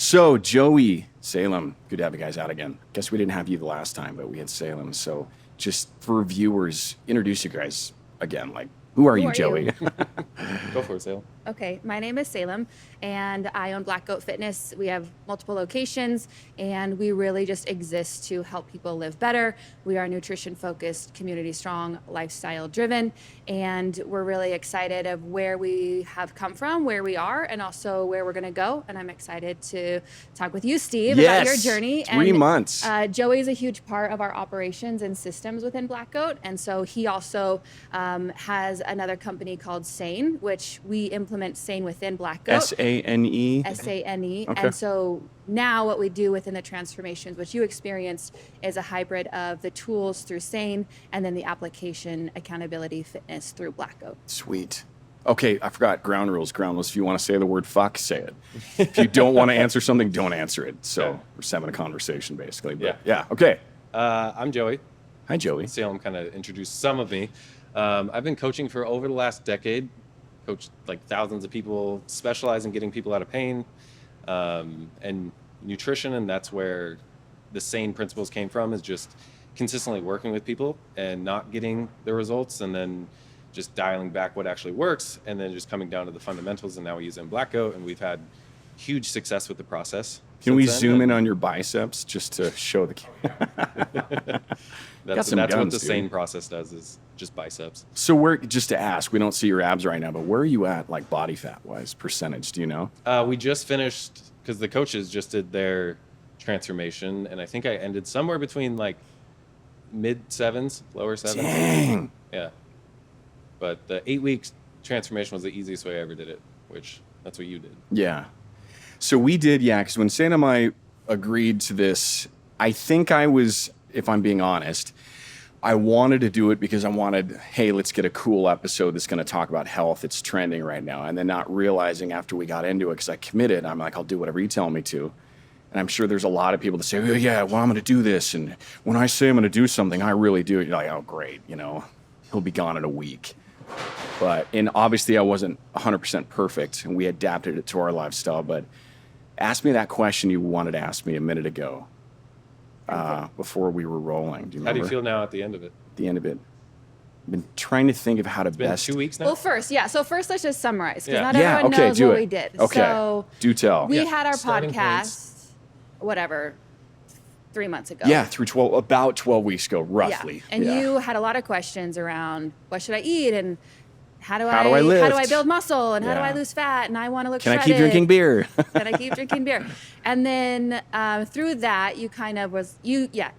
So, Joey, Salem, good to have you guys out again. Guess we didn't have you the last time, but we had Salem. So, just for viewers, introduce you guys again. Like, who are you, Joey? Go for it, Salem. Okay, my name is Salem, and I own Black Goat Fitness. We have multiple locations, and we really just exist to help people live better. We are nutrition-focused, community-strong, lifestyle-driven, and we're really excited of where we have come from, where we are, and also where we're going to go. And I'm excited to talk with you, Steve, about your journey. 3 months. Joey is a huge part of our operations and systems within Black Goat, and so he also has another company called Sane, which we implement Sane within Black Goat. S-A-N-E? S-A-N-E. Okay. And so now what we do within the transformations, which you experienced, is a hybrid of the tools through Sane and then the application accountability fitness through Black Goat. Sweet. Okay, I forgot ground rules. Ground rules. If you want to say the word fuck, say it. If you don't want to answer something, don't answer it. So Okay. we're just having a conversation, basically. But Yeah. okay. I'm Joey. Hi, Joey. Salem kind of introduced some of me. I've been coaching for over the last decade. Coached like thousands of people, specialize in getting people out of pain and nutrition, and that's where the Sane principles came from, is just consistently working with people and not getting the results, and then just dialing back what actually works, and then just coming down to the fundamentals. And now we use it in Black Goat, and we've had huge success with the process. Can we since then. zoom in And on your biceps just to show the That's some what guns, the dude. Sane process does, is just biceps. So where, just to ask, we don't see your abs right now, but where are you at, like body fat wise, percentage? Do you know? We just finished, because the coaches just did their transformation, and I think I ended somewhere between like mid sevens, lower sevens. Dang. Yeah. But the 8 weeks transformation was the easiest way I ever did it, which that's what you did. Yeah. So we did, yeah, because when Santa and I agreed to this, I think I was, if I'm being honest, I wanted to do it because I wanted, hey, let's get a cool episode that's going to talk about health. It's trending right now. And then not realizing after we got into it, because I committed, I'm like, I'll do whatever you tell me to. And I'm sure there's a lot of people that say, oh, yeah, well, I'm going to do this. And when I say I'm going to do something, I really do it. You're like, oh, great, you know, he'll be gone in a week. And obviously I wasn't 100% perfect, and we adapted it to our lifestyle. But ask me that question you wanted to ask me a minute ago before we were rolling. Do you How remember? do you feel now at the end of it? At the end of it? I've been trying to think of how to It's been best. 2 weeks now? Well, first, let's just summarize, because Yeah. not Yeah, everyone okay, knows do what it. we did. Okay, So do tell. we Yeah. had our Starting podcast, whatever, 3 months ago. Yeah, about 12 weeks ago, roughly. Yeah. And Yeah. you had a lot of questions around what should I eat, and how do How do I lift? How do I build muscle, and how do Yeah. I lose fat, and I want to look Can I shredded. keep drinking beer? Can I keep drinking beer? And then through that, you kind of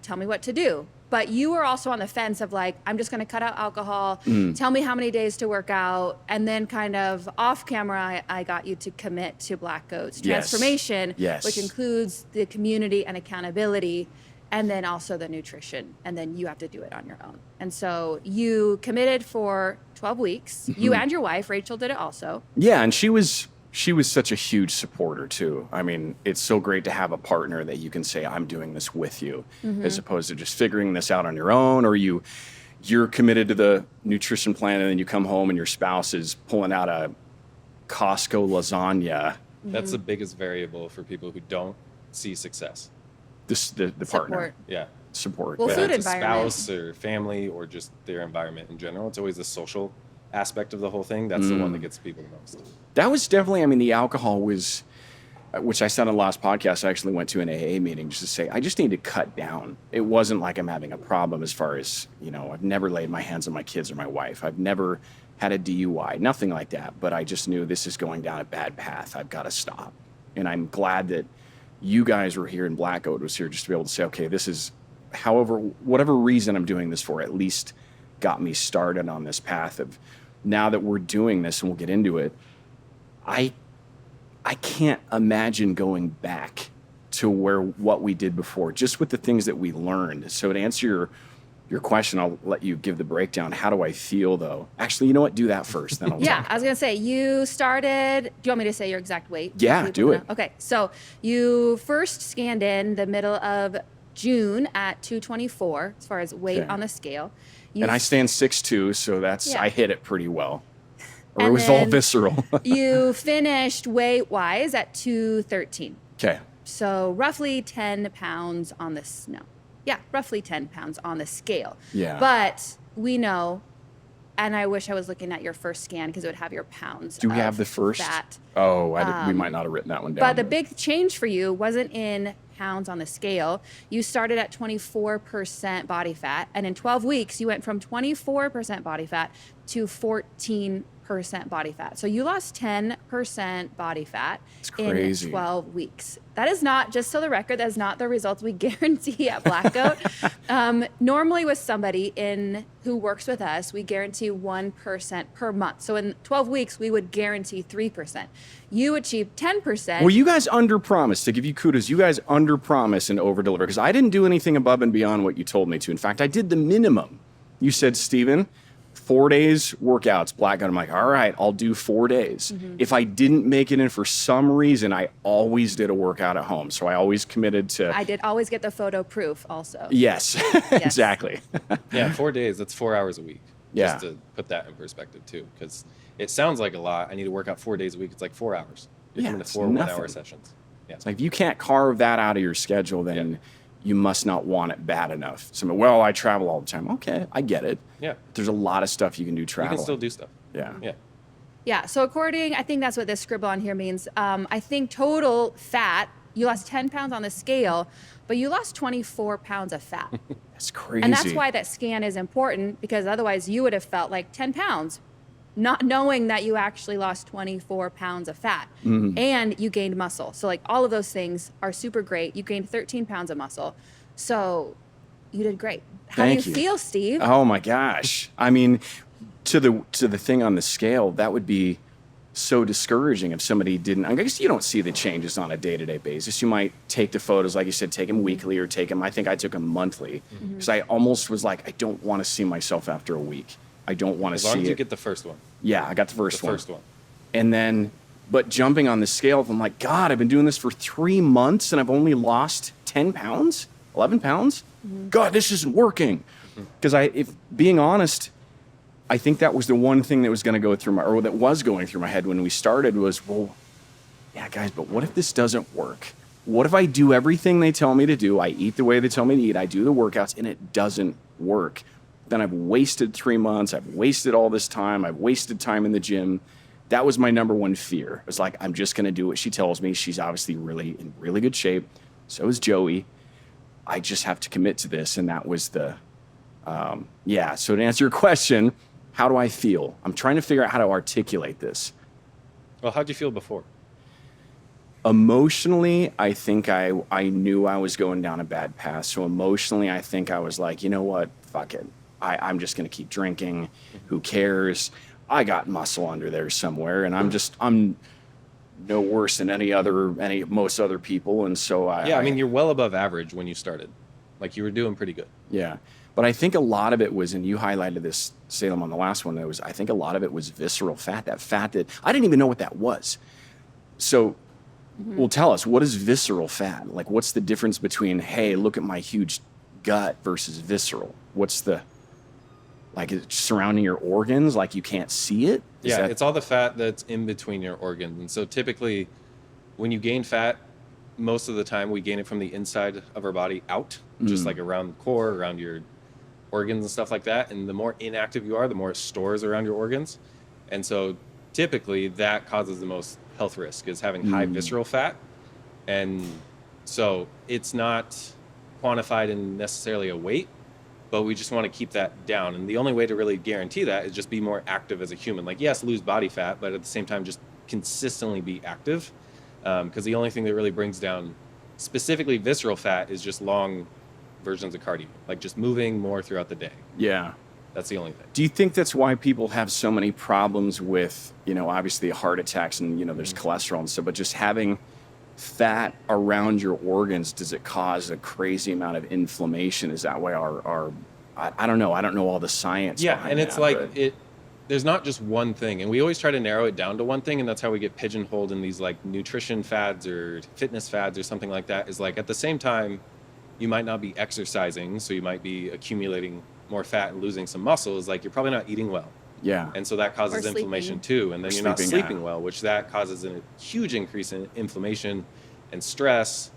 tell me what to do. But you were also on the fence of like, I'm just going to cut out alcohol. Tell me how many days to work out. And then kind of off camera, I got you to commit to Black Goat's Yes. transformation, Yes. which includes the community and accountability, and then also the nutrition. And then you have to do it on your own. And so you committed for 12 weeks. You and your wife, Rachel, did it also. Yeah, and she was such a huge supporter too. I mean, it's so great to have a partner that you can say, I'm doing this with you, as opposed to just figuring this out on your own, or you're committed to the nutrition plan and then you come home and your spouse is pulling out a Costco lasagna. That's the biggest variable for people who don't see success. The partner. Yeah. Support. Well, yeah. food It's a environment. spouse or family or just their environment in general. It's always the social aspect of the whole thing. That's the one that gets people the most. That was definitely, I mean, the alcohol was, which I said on the last podcast, I actually went to an AA meeting just to say, I just need to cut down. It wasn't like I'm having a problem as far as, you know, I've never laid my hands on my kids or my wife. I've never had a DUI, nothing like that. But I just knew this is going down a bad path. I've got to stop. And I'm glad that you guys were here and Black Goat was here just to be able to say, okay, this is, whatever reason I'm doing this for, at least got me started on this path of, now that we're doing this and we'll get into it, I can't imagine going back to what we did before, just with the things that we learned. So to answer your question, I'll let you give the breakdown. How do I feel though? Actually, you know what? Do that first. Then I'll Yeah, talk. I was going to say, you started, do you want me to say your exact weight? Yeah, People do know? it. Okay, so you first scanned in the middle of June at 224 as far as weight Okay. on the scale. And I stand 6'2", so Yeah. I hit it pretty well. Or And it was all then- visceral. You finished weight-wise at 213. Okay. So roughly 10 pounds on this, no. Yeah, roughly 10 pounds on the scale. Yeah. But we know, and I wish I was looking at your first scan because it would have your pounds. Do we of have the first? fat. Oh, we might not have written that one down. But the big change for you wasn't in pounds on the scale. You started at 24% body fat, and in 12 weeks, you went from 24% body fat to 14% body fat. So you lost 10% body fat in 12 weeks. That is not, just so the record, that is not the results we guarantee at Black Goat. Normally with somebody who works with us, we guarantee 1% per month. So in 12 weeks, we would guarantee 3%. You achieved 10%. Well, you guys under-promised. To give you kudos, you guys under-promise and over-deliver, because I didn't do anything above and beyond what you told me to. In fact, I did the minimum. You said, Steven, 4 days workouts, Black Goat. I'm like, all right, I'll do 4 days. If I didn't make it in for some reason, I always did a workout at home. So I always committed to. I did always get the photo proof also. Yes, exactly. Yeah, 4 days, that's 4 hours a week. Yeah. Just to put that in perspective too, because it sounds like a lot. I need to work out 4 days a week. It's like 4 hours. You're coming to it's 4 nothing. 1 hour sessions. Yeah. It's like, if you can't carve that out of your schedule, then you must not want it bad enough. So, well, I travel all the time. Okay, I get it. Yeah. There's a lot of stuff you can do traveling. You can still do stuff. Yeah. Yeah. Yeah, so I think that's what this scribble on here means. I think total fat, you lost 10 pounds on the scale, but you lost 24 pounds of fat. That's crazy. And that's why that scan is important, because otherwise you would have felt like 10 pounds, not knowing that you actually lost 24 pounds of fat. And you gained muscle. So like all of those things are super great. You gained 13 pounds of muscle. So you did great. How do you feel, Steve? Oh my gosh. I mean, to the thing on the scale, that would be so discouraging if somebody didn't. I guess you don't see the changes on a day-to-day basis. You might take the photos, like you said, take them weekly or take them. I think I took them monthly, because I almost was like, I don't want to see myself after a week. I don't want to see it. As long as you get the first one. Yeah, I got the first one. The first one. And then, but jumping on the scale, I'm like, God, I've been doing this for 3 months and I've only lost 10 pounds, 11 pounds. God, this isn't working. Because if being honest, I think that was the one thing that was going to go through that was going through my head when we started was, well, yeah, guys, but what if this doesn't work? What if I do everything they tell me to do? I eat the way they tell me to eat. I do the workouts and it doesn't work. Then I've wasted 3 months. I've wasted all this time. I've wasted time in the gym. That was my number one fear. It was like, I'm just going to do what she tells me. She's obviously in really good shape. So is Joey. I just have to commit to this. And that was So to answer your question, how do I feel? I'm trying to figure out how to articulate this. Well, how'd you feel before? Emotionally, I think I knew I was going down a bad path. So emotionally, I think I was like, you know what? Fuck it. I'm just going to keep drinking. Who cares? I got muscle under there somewhere, and I'm no worse than most other people. And so I mean, you're well above average when you started. Like, you were doing pretty good. Yeah. But I think a lot of it was, and you highlighted this, Salem, on the last one, I think a lot of it was visceral fat, that fat that I didn't even know what that was. So, well, tell us, what is visceral fat? Like, what's the difference between, hey, look at my huge gut versus visceral? What's it's surrounding your organs, like you can't see it? It's all the fat that's in between your organs. And so typically when you gain fat, most of the time we gain it from the inside of our body out, just like around the core, around your organs and stuff like that. And the more inactive you are, the more it stores around your organs. And so typically that causes the most health risk, is having high visceral fat. And so it's not quantified in necessarily a weight, but we just want to keep that down. And the only way to really guarantee that is just be more active as a human. Like, yes, lose body fat, but at the same time, just consistently be active. Because the only thing that really brings down specifically visceral fat is just long versions of cardio, like just moving more throughout the day. Yeah. That's the only thing. Do you think that's why people have so many problems with, obviously heart attacks and, there's cholesterol and stuff, but just having fat around your organs, does it cause a crazy amount of inflammation? Is that why I don't know. I don't know all the science. Yeah, and it's there's not just one thing, and we always try to narrow it down to one thing, and that's how we get pigeonholed in these like nutrition fads or fitness fads or something like that. Is like, at the same time, you might not be exercising, so you might be accumulating more fat and losing some muscle. Is like, you're probably not eating well. Yeah. And so that causes inflammation too. And then you're not sleeping well, which that causes a huge increase in inflammation and stress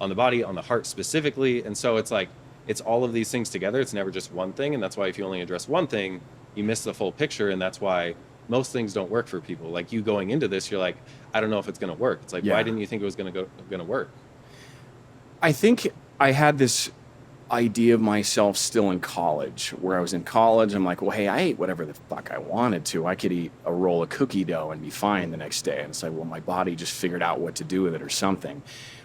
on the body, on the heart specifically. And so it's like, it's all of these things together. It's never just one thing. And that's why if you only address one thing, you miss the full picture. And that's why most things don't work for people. Like you going into this, you're like, I don't know if it's going to work. It's like, Yeah. why didn't you think it was going to work? I think I had this idea of myself still in college, where I was in college. I'm like, well, hey, I ate whatever the fuck I wanted to. I could eat a roll of cookie dough and be fine the next day. And it's like, well, my body just figured out what to do with it or something.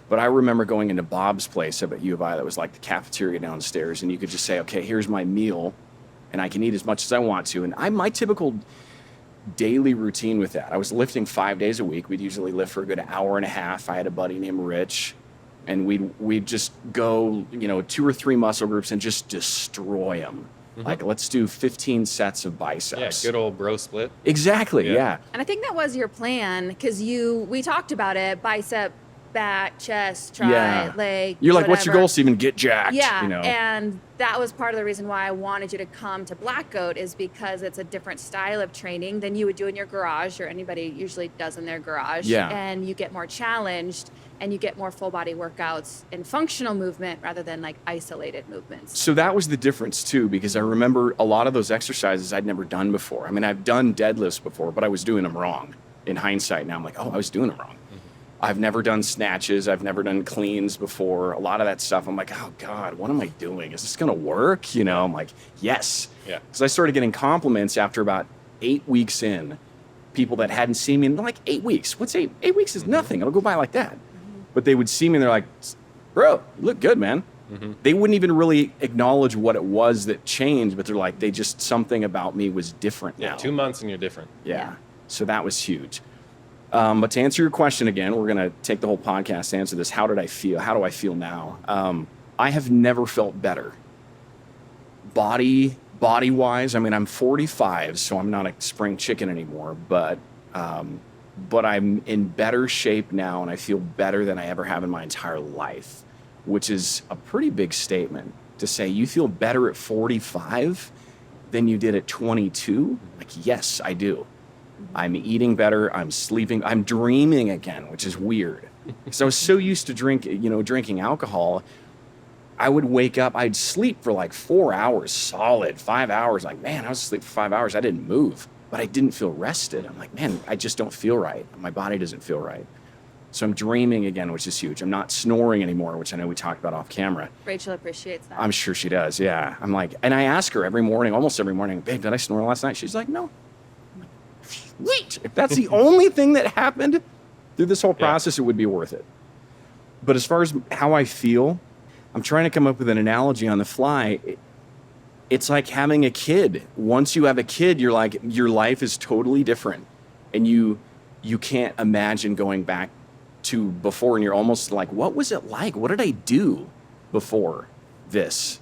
But I remember going into Bob's place up at U of I that was like the cafeteria downstairs, and you could just say, okay, here's my meal, and I can eat as much as I want to. And my typical daily routine with that, I was lifting 5 days a week. We'd usually lift for a good hour and a half. I had a buddy named Rich, and we'd just go, 2 or 3 muscle groups and just destroy them. Mm-hmm. Like, let's do 15 sets of biceps. Yeah, good old bro split. Exactly, yeah. And I think that was your plan, because we talked about it: bicep, back, chest, tri, leg. You're like, what's your whatever. goal, Steven? Get jacked. Yeah, and that was part of the reason why I wanted you to come to Black Goat, is because it's a different style of training than you would do in your garage, or anybody usually does in their garage. Yeah. And you get more challenged, and you get more full body workouts and functional movement rather than like isolated movements. So that was the difference too, because I remember a lot of those exercises I'd never done before. I mean, I've done deadlifts before, but I was doing them wrong. In hindsight now, I'm like, oh, I was doing them wrong. I've never done snatches. I've never done cleans before. A lot of that stuff, I'm like, oh God, what am I doing? Is this going to work? I'm like, yes. Yeah. Because I started getting compliments after about 8 weeks in, people that hadn't seen me in like 8 weeks. What's 8? 8 weeks is nothing. It'll go by like that. But they would see me and they're like, bro, you look good, man. They wouldn't even really acknowledge what it was that changed, but they're like, something about me was different now. 2 months and you're different. Yeah. So that was huge. But to answer your question again, we're going to take the whole podcast to answer this. How did I feel? How do I feel now? I have never felt better. Body-wise, I mean, I'm 45, so I'm not a spring chicken anymore, but I'm in better shape now, and I feel better than I ever have in my entire life, which is a pretty big statement to say you feel better at 45 than you did at 22. Like, yes, I do. I'm eating better. I'm sleeping. I'm dreaming again, which is weird. Because I was so used to drinking alcohol. I would wake up. I'd sleep for like 4 hours solid, 5 hours. Like, man, I was asleep for 5 hours. I didn't move, but I didn't feel rested. I'm like, man, I just don't feel right. My body doesn't feel right. So I'm dreaming again, which is huge. I'm not snoring anymore, which I know we talked about off camera. Rachel appreciates that. I'm sure she does. Yeah. I'm like, and I ask her every morning, almost every morning, babe, did I snore last night? She's like, no. Wait, if that's the only thing that happened through this whole process, it would be worth it. But as far as how I feel, I'm trying to come up with an analogy on the fly. It's like having a kid. Once you have a kid, you're like, your life is totally different. And you can't imagine going back to before, and you're almost like, what was it like? What did I do before this?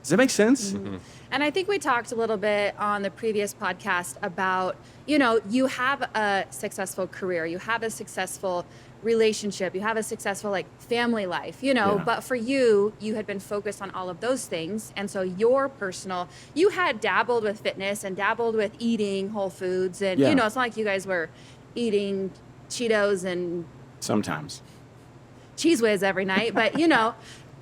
Does that make sense? Mm-hmm. And I think we talked a little bit on the previous podcast about, you have a successful career, you have a successful relationship, you have a successful family life, but for you had been focused on all of those things. And so you had dabbled with fitness and dabbled with eating whole foods. And, it's not like you guys were eating Cheetos and sometimes Cheese Whiz every night, but,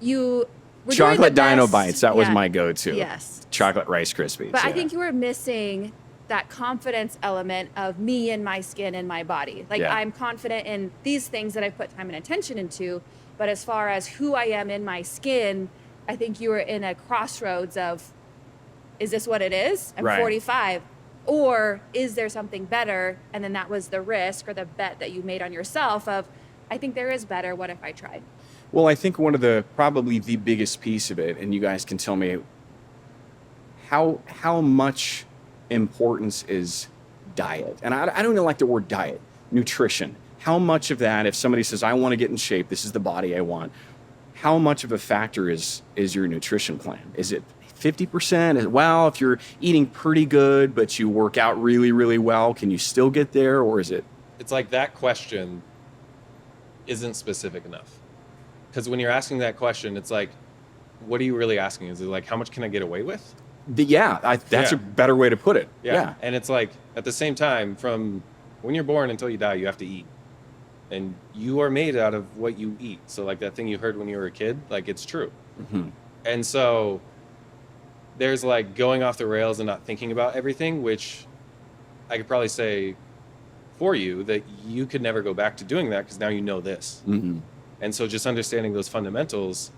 you were chocolate doing the Dino best. Bites, that was my go-to. Yes. Chocolate Rice Krispies. But I think you were missing that confidence element of me and my skin and my body. I'm confident in these things that I've put time and attention into, but as far as who I am in my skin, I think you were in a crossroads of, is this what it is? I'm 45. Or is there something better? And then that was the risk or the bet that you made on yourself of, I think there is better. What if I tried? Well, I think probably the biggest piece of it, and you guys can tell me how much importance is diet. And I don't even like the word diet, nutrition. How much of that, if somebody says, I want to get in shape, this is the body I want, how much of a factor is your nutrition plan? Is it 50%? Well, if you're eating pretty good, but you work out really, really well, can you still get there? Or is it? It's like that question isn't specific enough. Because when you're asking that question, it's like, what are you really asking? Is it like, how much can I get away with? That's a better way to put it. Yeah. And it's like, at the same time, from when you're born until you die, you have to eat. and you are made out of what you eat. So like that thing you heard when you were a kid, like it's true. Mm-hmm. And so there's like going off the rails and not thinking about everything, which I could probably say for you that you could never go back to doing that because now you know this. Mm-hmm. And so just understanding those fundamentals,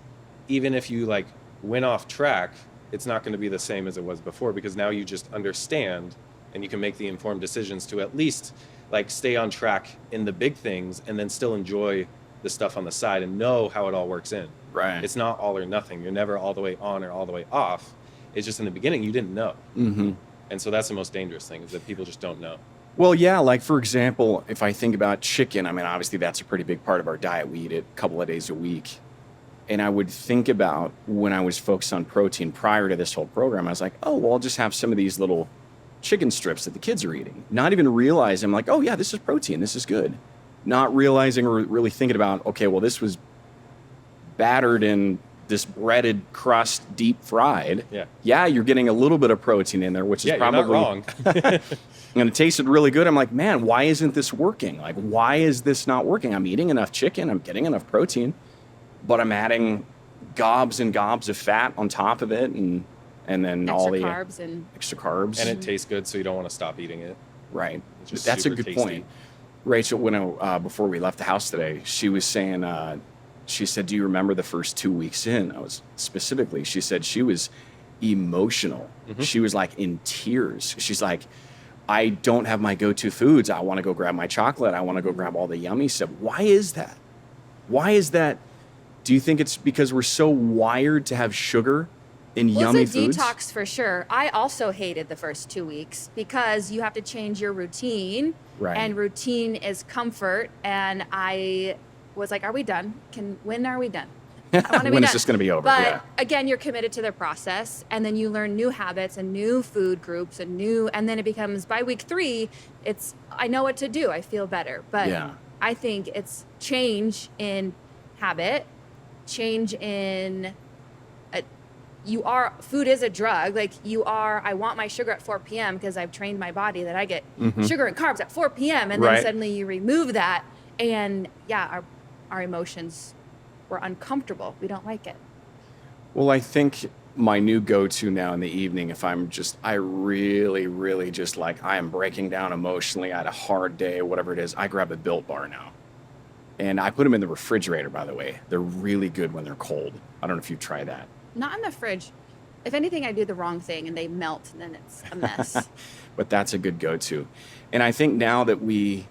even if you like went off track, it's not going to be the same as it was before because now you just understand and you can make the informed decisions to at least like stay on track in the big things and then still enjoy the stuff on the side and know how it all works in. Right. It's not all or nothing. You're never all the way on or all the way off. It's just in the beginning you didn't know. Mm-hmm. And so that's the most dangerous thing is that people just don't know. Well, yeah, like for example, if I think about chicken, I mean, obviously that's a pretty big part of our diet. We eat it a couple of days a week. And I would think about when I was focused on protein prior to this whole program, I was like, oh, well, I'll just have some of these little chicken strips that the kids are eating. Not even realizing, I'm like, oh, yeah, this is protein. This is good. Not realizing or really thinking about, okay, well, this was battered in this breaded crust, deep fried. Yeah. Yeah, you're getting a little bit of protein in there, which is probably you're not wrong. and it tasted really good. I'm like, man, why isn't this working? Like, why is this not working? I'm eating enough chicken. I'm getting enough protein, but I'm adding gobs and gobs of fat on top of it, and then all the carbs and extra carbs. And it tastes good, so you don't want to stop eating it. Right. It's just That's a super good tasty. point. Rachel, when before we left the house today, she was saying, she said, do you remember the first 2 weeks in? She said she was emotional. Mm-hmm. She was like in tears. She's like, I don't have my go-to foods. I want to go grab my chocolate. I want to go grab all the yummy stuff. Why is that? Why is that? Do you think it's because we're so wired to have sugar in yummy it's a foods? detox for sure. I also hated the first 2 weeks because you have to change your routine. Right. And routine is comfort. And I was like, are we done? When are we done? I want to be When done. is this going to be over? But Yeah. again, you're committed to the process, and then you learn new habits and new food groups and then it becomes by week 3, I know what to do. I feel better. But Yeah. I think it's change in habit, change in food is a drug. Like I want my sugar at 4 p.m. because I've trained my body that I get sugar and carbs at 4 p.m. And then Right. suddenly you remove that, and our emotions were uncomfortable. We don't like it. Well, I think my new go-to now in the evening, if I really, really just like, I am breaking down emotionally, I had a hard day, whatever it is, I grab a Built Bar now. And I put them in the refrigerator, by the way. They're really good when they're cold. I don't know if you've tried that. Not in the fridge. If anything, I do the wrong thing and they melt, and then it's a mess. But that's a good go-to. And I think now that we're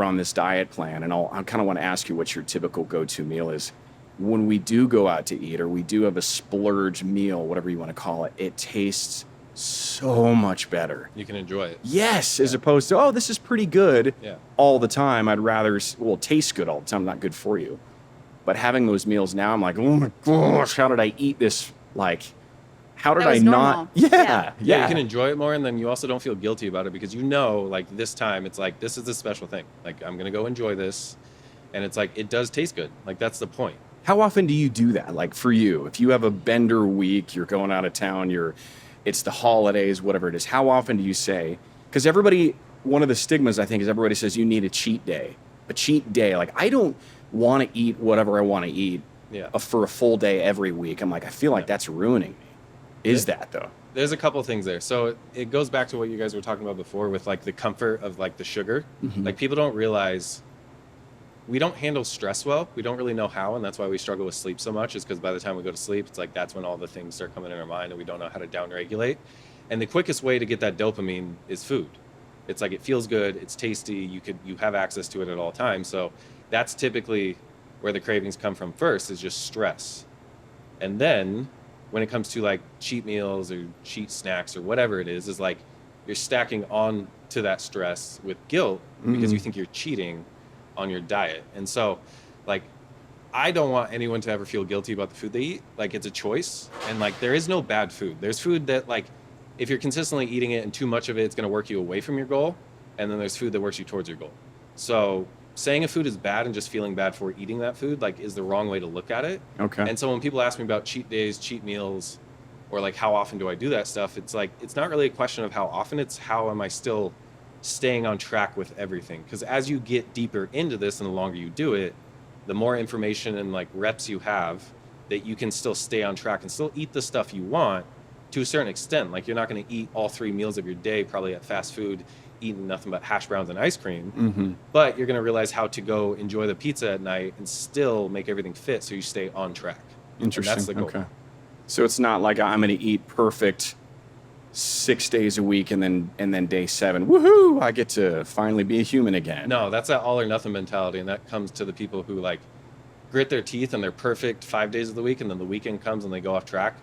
on this diet plan, and I kind of want to ask you what your typical go-to meal is. When we do go out to eat, or we do have a splurge meal, whatever you want to call it, it tastes so much better. You can enjoy it. Yes, as opposed to, oh, this is pretty good Yeah. all the time. I'd rather, it tastes good all the time, not good for you. But having those meals now, I'm like, oh my gosh, how did I eat this? Like, how did That I was not? normal. Yeah. Yeah, you can enjoy it more, and then you also don't feel guilty about it because you know, like this time, it's like this is a special thing. Like I'm gonna go enjoy this, and it's like it does taste good. Like that's the point. How often do you do that? Like for you, if you have a bender week, you're going out of town, it's the holidays, whatever it is. How often do you say? Because one of the stigmas I think is everybody says you need a cheat day. A cheat day. Like I don't want to eat whatever I want to eat for a full day every week. I'm like, I feel like that's ruining me. Is that though? There's a couple things there. So it goes back to what you guys were talking about before with like the comfort of like the sugar. Mm-hmm. Like people don't realize we don't handle stress well. We don't really know how, and that's why we struggle with sleep so much, is because by the time we go to sleep, it's like that's when all the things start coming in our mind and we don't know how to downregulate. And the quickest way to get that dopamine is food. It's like it feels good, it's tasty, you have access to it at all times. So that's typically where the cravings come from first, is just stress. And then when it comes to like cheat meals or cheat snacks or whatever it is like you're stacking on to that stress with guilt because you think you're cheating on your diet. And so like I don't want anyone to ever feel guilty about the food they eat. Like it's a choice, and like there is no bad food. There's food that like if you're consistently eating it and too much of it, it's going to work you away from your goal, and then there's food that works you towards your goal. So saying a food is bad and just feeling bad for eating that food like is the wrong way to look at it. Okay. And so when people ask me about cheat days, cheat meals, or like how often do I do that stuff, it's like it's not really a question of how often, it's how am I still staying on track with everything. Because as you get deeper into this and the longer you do it, the more information and like reps you have, that you can still stay on track and still eat the stuff you want to a certain extent. Like you're not going to eat all 3 meals of your day, probably at fast food, eating nothing but hash browns and ice cream. But you're going to realize how to go enjoy the pizza at night and still make everything fit so you stay on track. Interesting. And that's the goal. Okay. So it's not like I'm going to eat perfect 6 days a week and then day 7, woohoo, I get to finally be a human again. No, that's that all or nothing mentality. And that comes to the people who like grit their teeth and they're perfect 5 days of the week. And then the weekend comes and they go off track.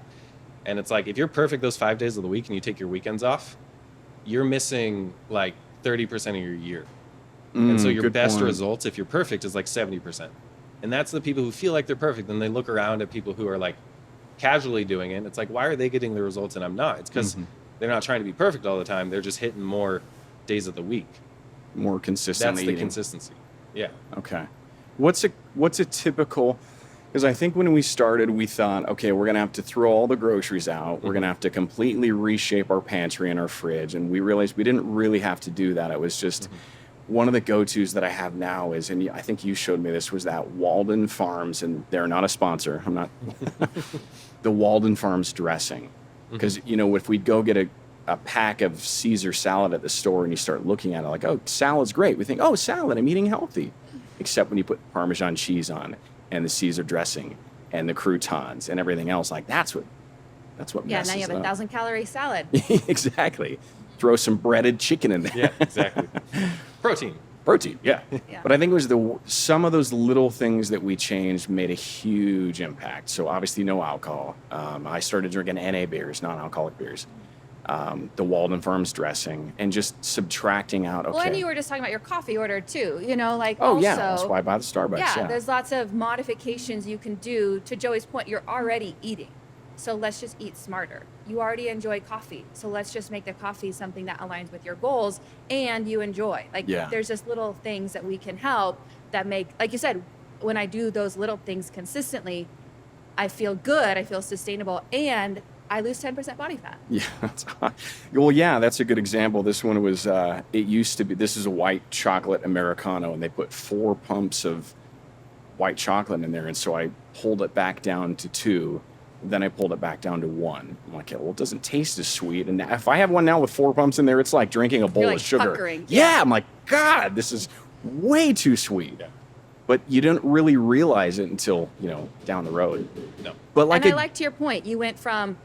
And it's like, if you're perfect those 5 days of the week and you take your weekends off, you're missing like 30% of your year. And so your best results, if you're perfect, is like 70%. And that's the people who feel like they're perfect. Then they look around at people who are like casually doing it. It's like, why are they getting the results and I'm not? It's because they're not trying to be perfect all the time. They're just hitting more days of the week. More consistently That's the eating. consistency. Yeah. Okay. What's a typical, because I think when we started, we thought, okay, we're going to have to throw all the groceries out. We're going to have to completely reshape our pantry and our fridge. And we realized we didn't really have to do that. It was just one of the go-tos that I have now is, and I think you showed me this, was that Walden Farms, and they're not a sponsor. I'm not, the Walden Farms dressing. Because, you know, if we'd go get a pack of Caesar salad at the store and you start looking at it like, oh, salad's great. We think, oh, salad, I'm eating healthy. Except when you put Parmesan cheese on and the Caesar dressing and the croutons and everything else, like that's what Yeah, messes now you have it a up. 1,000-calorie salad. Exactly. Throw some breaded chicken in there. Yeah, exactly. Protein. Protein, yeah. Yeah. But I think it was some of those little things that we changed made a huge impact. So obviously no alcohol. I started drinking NA beers, non-alcoholic beers. The Walden Farms dressing, and just subtracting out. Okay. Well, and you were just talking about your coffee order too. You know, like oh also, yeah, that's why I buy the Starbucks. yeah, there's lots of modifications you can do. To Joey's point, you're already eating. So let's just eat smarter. You already enjoy coffee. So let's just make the coffee something that aligns with your goals and you enjoy. Like there's just little things that we can help that make, like you said, when I do those little things consistently, I feel good, I feel sustainable, and I lose 10% body fat. Yeah. Well, yeah, that's a good example. This one was, it used to be, this is a white chocolate Americano, and they put 4 pumps of white chocolate in there. And so I pulled it back down to 2. Then I pulled it back down to 1. I'm like, well, it doesn't taste as sweet. And if I have one now with 4 pumps in there, it's like drinking a bowl You're like of sugar. puckering. Yeah. I'm like, God, this is way too sweet. Yeah. But you didn't really realize it until, you know, down the road. No. But like, And I like to your point, you went from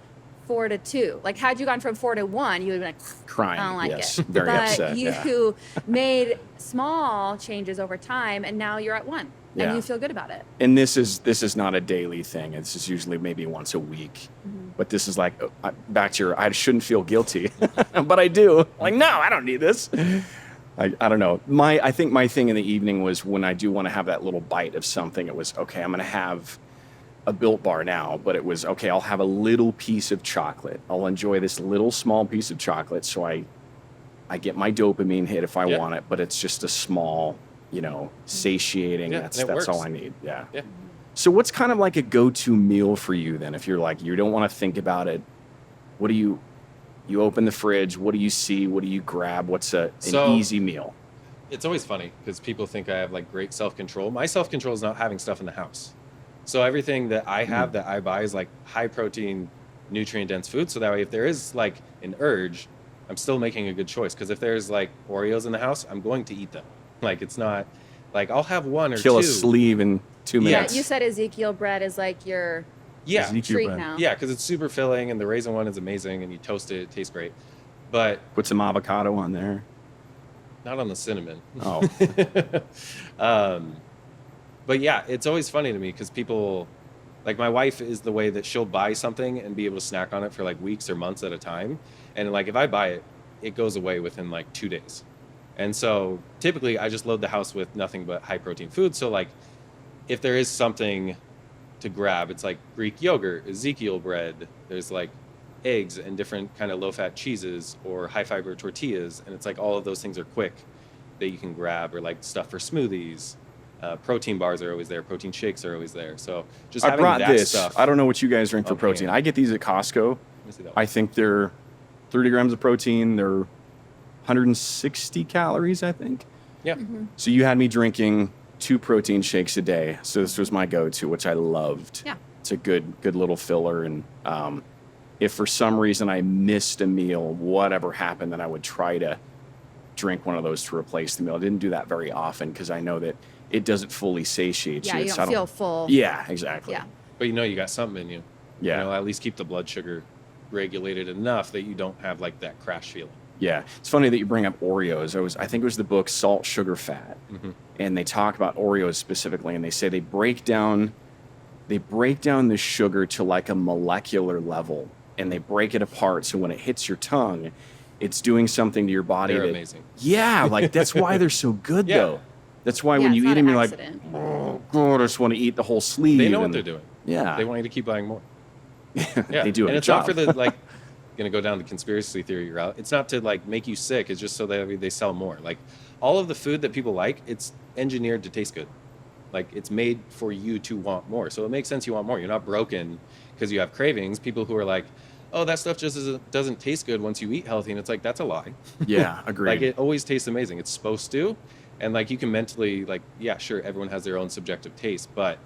4 to 2. Like, had you gone from 4 to 1, you would have been like, crying. I don't like Yes. it. Very but upset. you made small changes over time, and now you're at 1, Yeah. and you feel good about it. And this is not a daily thing. This is usually maybe once a week. But this is like, back to your, I shouldn't feel guilty, but I do. Like, no, I don't need this. I don't know. I think my thing in the evening was when I do want to have that little bite of something, it was, okay, I'm going to have a Built Bar now, but it was, okay, I'll have a little piece of chocolate. I'll enjoy this little small piece of chocolate so I get my dopamine hit if I want it, but it's just a small, you know, satiating. Yeah, That's and it all works. I need. Yeah. Yeah. So what's kind of like a go-to meal for you then? If you're like, you don't want to think about it, what do you open the fridge, what do you see, what do you grab, what's an easy meal? It's always funny because people think I have like great self-control. My self-control is not having stuff in the house. So everything that I have that I buy is like high protein, nutrient dense food. So that way, if there is like an urge, I'm still making a good choice. Because if there's like Oreos in the house, I'm going to eat them. Like, it's not like I'll have 1 or 2. Kill a sleeve in 2 Yeah, minutes. you said Ezekiel bread is like your Yeah. Ezekiel treat bread. now. Yeah, because it's super filling and the raisin one is amazing and you toast it, it tastes great. But Put some avocado on there. not on the cinnamon. Oh, But yeah, it's always funny to me because people, like my wife is the way that she'll buy something and be able to snack on it for like weeks or months at a time. And like if I buy it, it goes away within like 2 days. And so typically I just load the house with nothing but high protein food. So like if there is something to grab, it's like Greek yogurt, Ezekiel bread, there's like eggs and different kind of low fat cheeses or high fiber tortillas. And it's like all of those things are quick that you can grab, or like stuff for smoothies. Protein bars are always there. Protein shakes are always there. So just I having brought that this. stuff. I don't know what you guys drink for on protein. hand. I get these at Costco. Let me see that one. I think they're 30 grams of protein. They're 160 calories, I think. Yeah. So you had me drinking 2 protein shakes a day. So this was my go-to, which I loved. Yeah. It's a good little filler. And if for some reason I missed a meal, whatever happened, then I would try to drink one of those to replace the meal. I didn't do that very often because I know that it doesn't fully satiate Yeah, you. you So don't I feel full. Yeah, exactly. Yeah. But you got something in you. Yeah. You know, at least keep the blood sugar regulated enough that you don't have like that crash feeling. Yeah, it's funny that you bring up Oreos. I think it was the book Salt, Sugar, Fat, and they talk about Oreos specifically, and they say they break down the sugar to like a molecular level, and they break it apart. So when it hits your tongue, it's doing something to your body. They're amazing. Yeah, like that's why they're so good Yeah. though. That's why Yeah, when it's you eat not them, an you're accident. like, oh God, I just want to eat the whole sleeve. They know what and- they're doing. Yeah, They want you to keep buying more. Yeah. they do a And good it's job. not for the like going to go down the conspiracy theory route. It's not to like make you sick. It's just so that they sell more. Like all of the food that people like, it's engineered to taste good. Like it's made for you to want more. So it makes sense you want more. You're not broken because you have cravings. People who are like, oh, that stuff just doesn't taste good once you eat healthy. And it's like, that's a lie. Yeah, agreed. Like it always tastes amazing. It's supposed to. And like you can mentally like, yeah, sure, everyone has their own subjective taste, but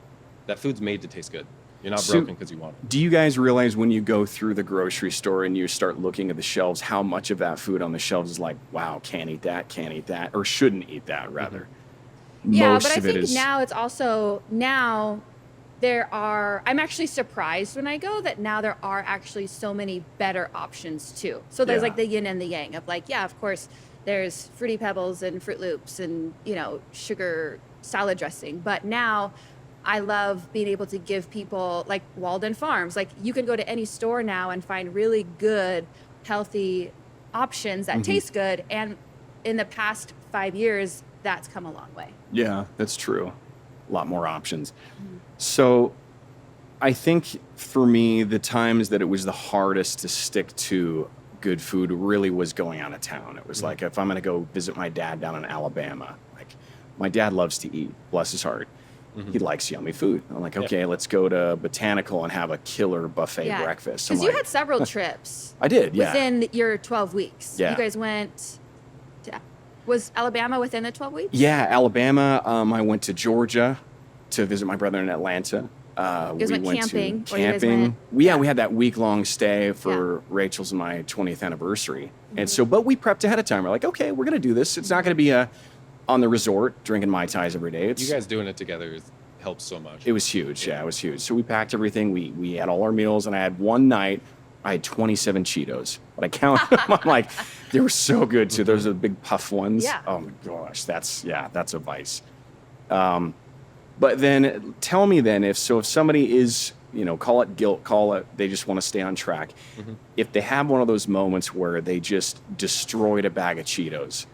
that food's made to taste good. You're not So- broken because you want it. Do you guys realize when you go through the grocery store and you start looking at the shelves, how much of that food on the shelves is like, wow, can't eat that, or shouldn't eat that, rather? Yeah, Most but I of it think is. now it's also I'm actually surprised when I go that now there are actually so many better options too. So there's Yeah. like the yin and the yang of like, yeah, of course there's Fruity Pebbles and Fruit Loops and, sugar salad dressing. But now I love being able to give people like Walden Farms. Like you can go to any store now and find really good, healthy options that taste good. And in the past 5 years, that's come a long way. Yeah, that's true. A lot more options. So I think for me, the times that it was the hardest to stick to good food really was going out of town. It was like if I'm going to go visit my dad down in Alabama, like my dad loves to eat, bless his heart. He likes yummy food. I'm like, okay, let's go to Botanical and have a killer buffet breakfast. I'm Because you like, had several trips I did, yeah. within your 12 weeks. Yeah. You guys went to, was Alabama within the 12 weeks? Yeah, Alabama. I went to Georgia to visit my brother in Atlanta. guys We went went camping, to or you guys camping. went- We had that week-long stay for Rachel's and my 20th anniversary. And so, but we prepped ahead of time. We're like, okay, we're going to do this. It's not going to be on the resort drinking Mai Tais every day. You guys doing it together helps so much. It was huge. Yeah, it was huge. So we packed everything. We had all our meals, and I had one night, I had 27 Cheetos. But I counted them. I'm like, they were so good too. Those are the big puff ones. Yeah. Oh my gosh, that's a vice. But then tell me then if somebody is, call it guilt, call it they just want to stay on track. If they have one of those moments where they just destroyed a bag of Cheetos,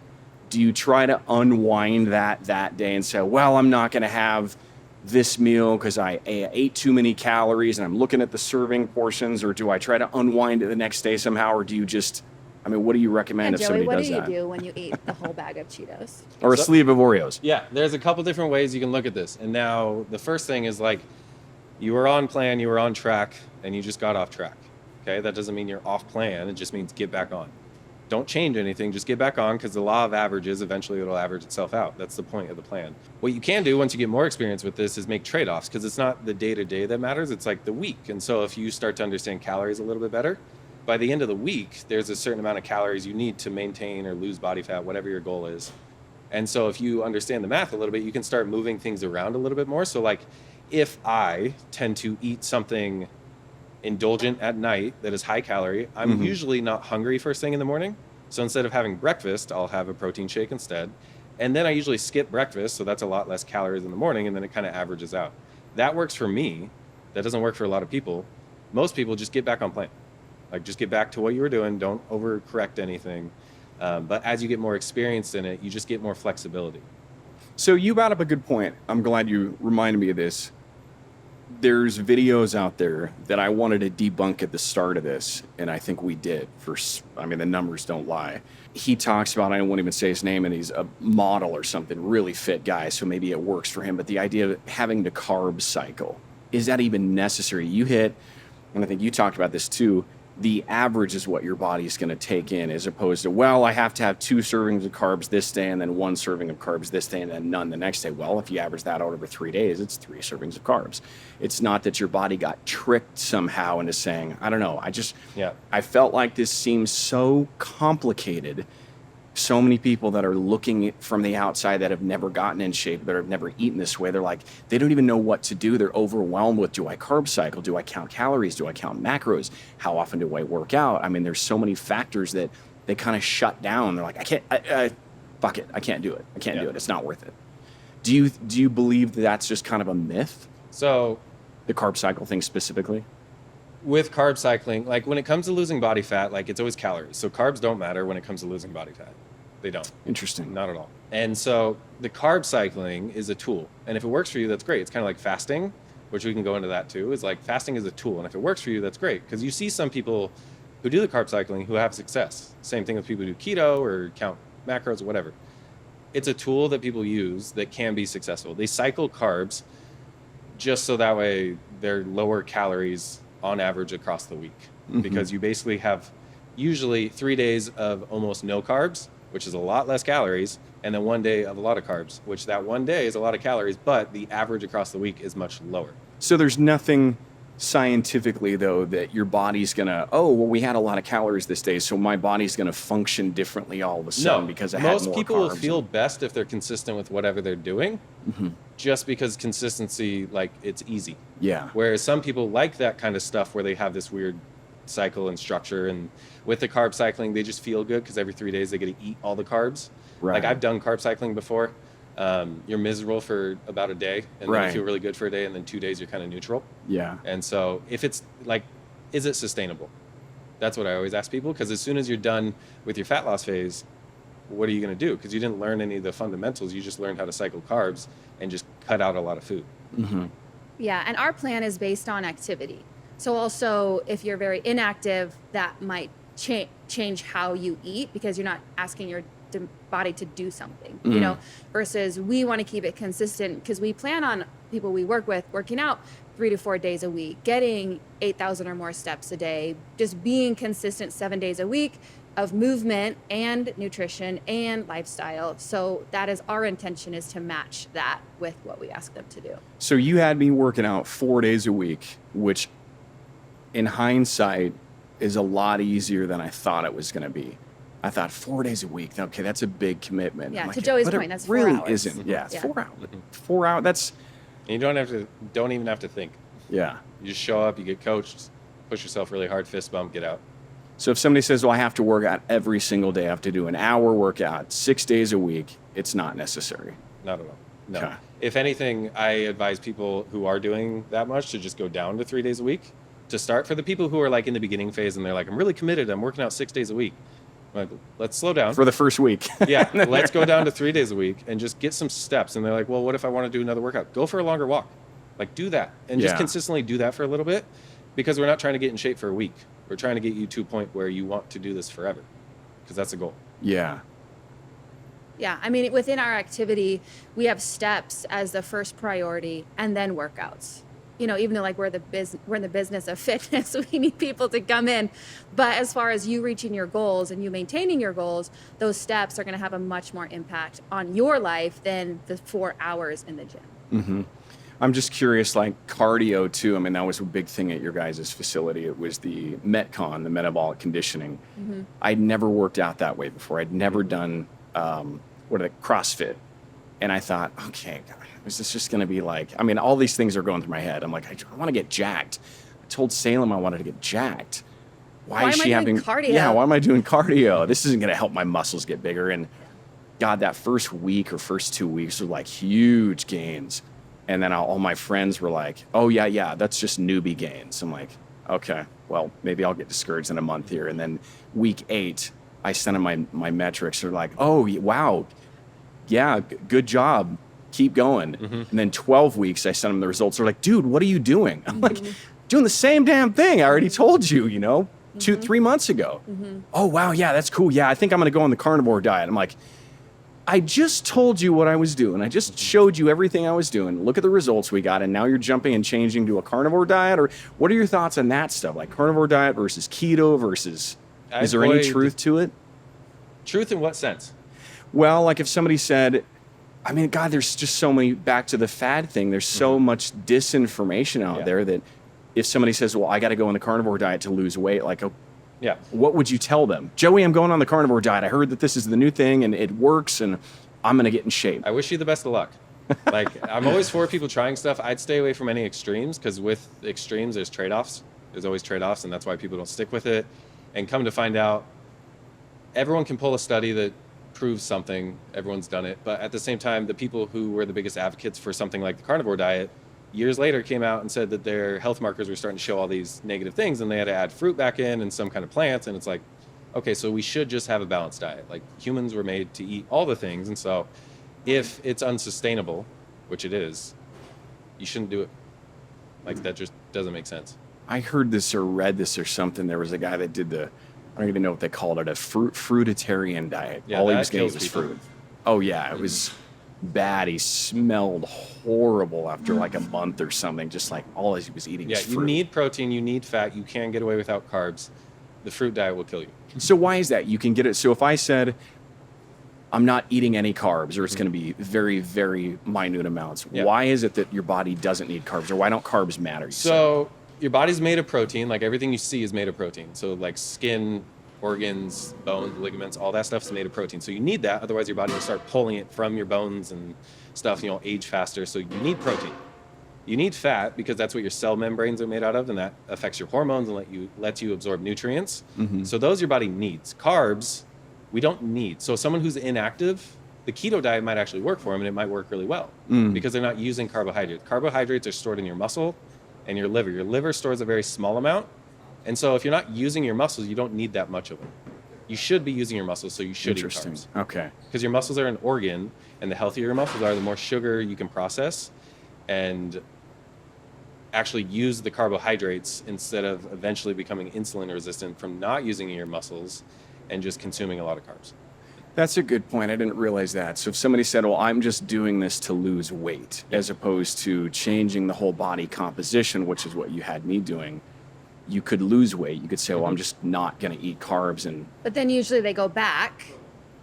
do you try to unwind that day and say, well, I'm not going to have this meal because I ate too many calories and I'm looking at the serving portions, or do I try to unwind it the next day somehow, or do you just, what do you recommend And if Joey, somebody what does do you that? do when you eat the whole bag of Cheetos? Or a sleeve of Oreos? Yeah, there's a couple different ways you can look at this. And now the first thing is like you were on plan, you were on track, and you just got off track. Okay, that doesn't mean you're off plan. It just means get back on. Don't change anything, just get back on, because the law of averages, eventually it'll average itself out. That's the point of the plan. What you can do once you get more experience with this is make trade-offs, because it's not the day-to-day that matters, it's like the week. And so if you start to understand calories a little bit better, by the end of the week, there's a certain amount of calories you need to maintain or lose body fat, whatever your goal is. And so if you understand the math a little bit, you can start moving things around a little bit more. So like if I tend to eat something indulgent at night that is high calorie, I'm usually not hungry first thing in the morning. So instead of having breakfast, I'll have a protein shake instead. And then I usually skip breakfast, so that's a lot less calories in the morning, and then it kind of averages out. That works for me. That doesn't work for a lot of people. Most people just get back on plan. Like just get back to what you were doing. Don't overcorrect anything. But as you get more experienced in it, you just get more flexibility. So you brought up a good point. I'm glad you reminded me of this. There's videos out there that I wanted to debunk at the start of this, and I think we did. The numbers don't lie. He talks about, I won't even say his name, and he's a model or something, really fit guy, so maybe it works for him. But the idea of having the carb cycle, is that even necessary? You hit, and I think you talked about this too, the average is what your body's going to take in, as opposed to, well, I have to have 2 servings of carbs this day and then 1 serving of carbs this day and then none the next day. Well, if you average that out over 3 days, it's 3 servings of carbs. It's not that your body got tricked somehow into saying, I don't know. I felt like this seems so complicated. So many people that are looking from the outside that have never gotten in shape, that have never eaten this way, they're like, they don't even know what to do. They're overwhelmed with, do I carb cycle? Do I count calories? Do I count macros? How often do I work out? I mean, there's so many factors that they kind of shut down. They're like, fuck it. I can't do it. I can't do it. It's not worth it. Do you believe that that's just kind of a myth? So the carb cycle thing specifically? With carb cycling, like when it comes to losing body fat, like it's always calories. So carbs don't matter when it comes to losing body fat. They don't. Interesting. Not at all. And so the carb cycling is a tool. And if it works for you, that's great. It's kind of like fasting, which we can go into that too, is like fasting is a tool. And if it works for you, that's great. Because you see some people who do the carb cycling who have success. Same thing with people who do keto or count macros or whatever. It's a tool that people use that can be successful. They cycle carbs just so that way they're lower calories on average across the week, because you basically have usually 3 days of almost no carbs, which is a lot less calories, and then 1 day of a lot of carbs, which that 1 day is a lot of calories, but the average across the week is much lower. So there's nothing scientifically though that your body's gonna, we had a lot of calories this day, so my body's gonna function differently all of a sudden because I had more carbs. Most people will feel best if they're consistent with whatever they're doing, just because consistency, like, it's easy. Yeah. Whereas some people like that kind of stuff where they have this weird cycle and structure, and with the carb cycling they just feel good because every 3 days they get to eat all the carbs. Right. Like I've done carb cycling before. You're miserable for about a day, and then you feel really good for a day, and then 2 days you're kind of neutral. Yeah. And so if it's like, is it sustainable? That's what I always ask people, because as soon as you're done with your fat loss phase, what are you going to do? Because you didn't learn any of the fundamentals. You just learned how to cycle carbs and just cut out a lot of food. Yeah, and our plan is based on activity. So also, if you're very inactive, that might change how you eat, because you're not asking your body to do something, you know, versus we want to keep it consistent, because we plan on people we work with working out 3 to 4 days a week, getting 8,000 or more steps a day, just being consistent 7 days a week of movement and nutrition and lifestyle. So that is our intention, is to match that with what we ask them to do. So you had me working out 4 days a week, which in hindsight is a lot easier than I thought it was going to be. I thought 4 days a week. Okay, that's a big commitment. Yeah, like, to Joey's but point, it that's 4 really hours. isn't. Yeah, it's 4 hours. 4 hours. That's. And you don't even have to think. Yeah. You just show up, you get coached, push yourself really hard, fist bump, get out. So if somebody says, well, I have to work out every single day, I have to do an hour workout 6 days a week, it's not necessary. Not at all. No. Okay. If anything, I advise people who are doing that much to just go down to 3 days a week to start. For the people who are like in the beginning phase and they're like, I'm really committed, I'm working out 6 days a week. I'm like, let's slow down. For the first week. Yeah, let's go down to 3 days a week and just get some steps. And they're like, well, what if I want to do another workout? Go for a longer walk. Like, do that. And just consistently do that for a little bit, because we're not trying to get in shape for a week. We're trying to get you to a point where you want to do this forever, because that's the goal. Yeah. Yeah, I mean, within our activity, we have steps as the first priority, and then workouts. You know, even though like we're in the business of fitness, we need people to come in. But as far as you reaching your goals and you maintaining your goals, those steps are going to have a much more impact on your life than the 4 hours in the gym. I'm just curious, like cardio too. I mean, that was a big thing at your guys' facility. It was the Metcon, the metabolic conditioning. I'd never worked out that way before. I'd never done CrossFit. And I thought, okay, is this just going to be like, I mean, all these things are going through my head. I'm like, I want to get jacked. I told Salem I wanted to get jacked. Why is she having cardio? Yeah, why am I doing cardio? This isn't going to help my muscles get bigger. And God, that first week or first 2 weeks were like huge gains. And then all my friends were like, oh, yeah, that's just newbie gains. I'm like, okay, well, maybe I'll get discouraged in a month here. And then week 8, I sent them my metrics. They're like, oh, wow, yeah, good job. Keep going. And then 12 weeks, I sent them the results. They're like, dude, what are you doing? I'm like, doing the same damn thing. I already told you, 2-3 months ago. Oh, wow, yeah, that's cool. Yeah, I think I'm going to go on the carnivore diet. I'm like, I just told you what I was doing. I just showed you everything I was doing. Look at the results we got, and now you're jumping and changing to a carnivore diet? Or what are your thoughts on that stuff? Like carnivore diet versus keto versus, is there any truth to it? Truth in what sense? Well, like if somebody said, I mean, God, there's just so many, back to the fad thing, there's so much disinformation out there that if somebody says, well, I got to go on the carnivore diet to lose weight, like, Yeah. what would you tell them? Joey, I'm going on the carnivore diet. I heard that this is the new thing and it works and I'm going to get in shape. I wish you the best of luck. Like, I'm always for people trying stuff. I'd stay away from any extremes, because with extremes, there's trade-offs. There's always trade-offs, and that's why people don't stick with it. And come to find out, everyone can pull a study that proves something. Everyone's done it. But at the same time, the people who were the biggest advocates for something like the carnivore diet years later came out and said that their health markers were starting to show all these negative things, and they had to add fruit back in and some kind of plants. And it's like, okay, so we should just have a balanced diet. Like, humans were made to eat all the things. And so if it's unsustainable, which it is, you shouldn't do it. Like, that just doesn't make sense. I heard this or read this or something. There was a guy that did I don't even know what they called it, a fruitarian diet. Yeah, All he that was getting kills was people. fruit. Oh yeah, it was bad. He smelled horrible after like a month or something. Just like all he was eating Yeah, was you fruit. need protein, you need fat, you can't get away without carbs. The fruit diet will kill you. So why is that? You can get it. So if I said I'm not eating any carbs, or it's going to be very, very minute amounts, Yeah. why is it that your body doesn't need carbs, or why don't carbs matter? You said? So your body's made of protein. Like, everything you see is made of protein. So like skin, organs, bones, ligaments, all that stuff is made of protein. So you need that. Otherwise, your body will start pulling it from your bones and stuff, age faster. So you need protein. You need fat, because that's what your cell membranes are made out of, and that affects your hormones and lets you absorb nutrients. So those your body needs. Carbs, we don't need. So someone who's inactive, the keto diet might actually work for them, and it might work really well because they're not using carbohydrates. Carbohydrates are stored in your muscle and your liver. Your liver stores a very small amount. And so if you're not using your muscles, you don't need that much of them. You should be using your muscles, so you should eat Interesting. carbs. Okay. Because your muscles are an organ, and the healthier your muscles are, the more sugar you can process and actually use the carbohydrates instead of eventually becoming insulin resistant from not using your muscles and just consuming a lot of carbs. That's a good point. I didn't realize that. So if somebody said, well, I'm just doing this to lose weight, as opposed to changing the whole body composition, which is what you had me doing, you could lose weight. You could say, well, I'm just not going to eat carbs. And But then usually they go back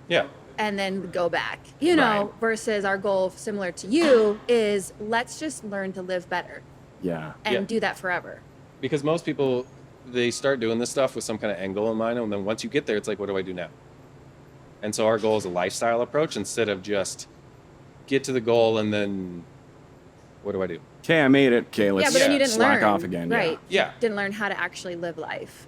Yeah. and then go back, you know, Right. versus our goal, similar to you, is let's just learn to live better yeah. and Yeah. do that forever. Because most people, they start doing this stuff with some kind of end goal in mind, and then once you get there, it's like, what do I do now? And so our goal is a lifestyle approach instead of just get to the goal and then what do I do? Okay, I made it. Okay, let's Yeah, but then you didn't slack learn. off again. Right. Yeah. Yeah. Didn't learn how to actually live life.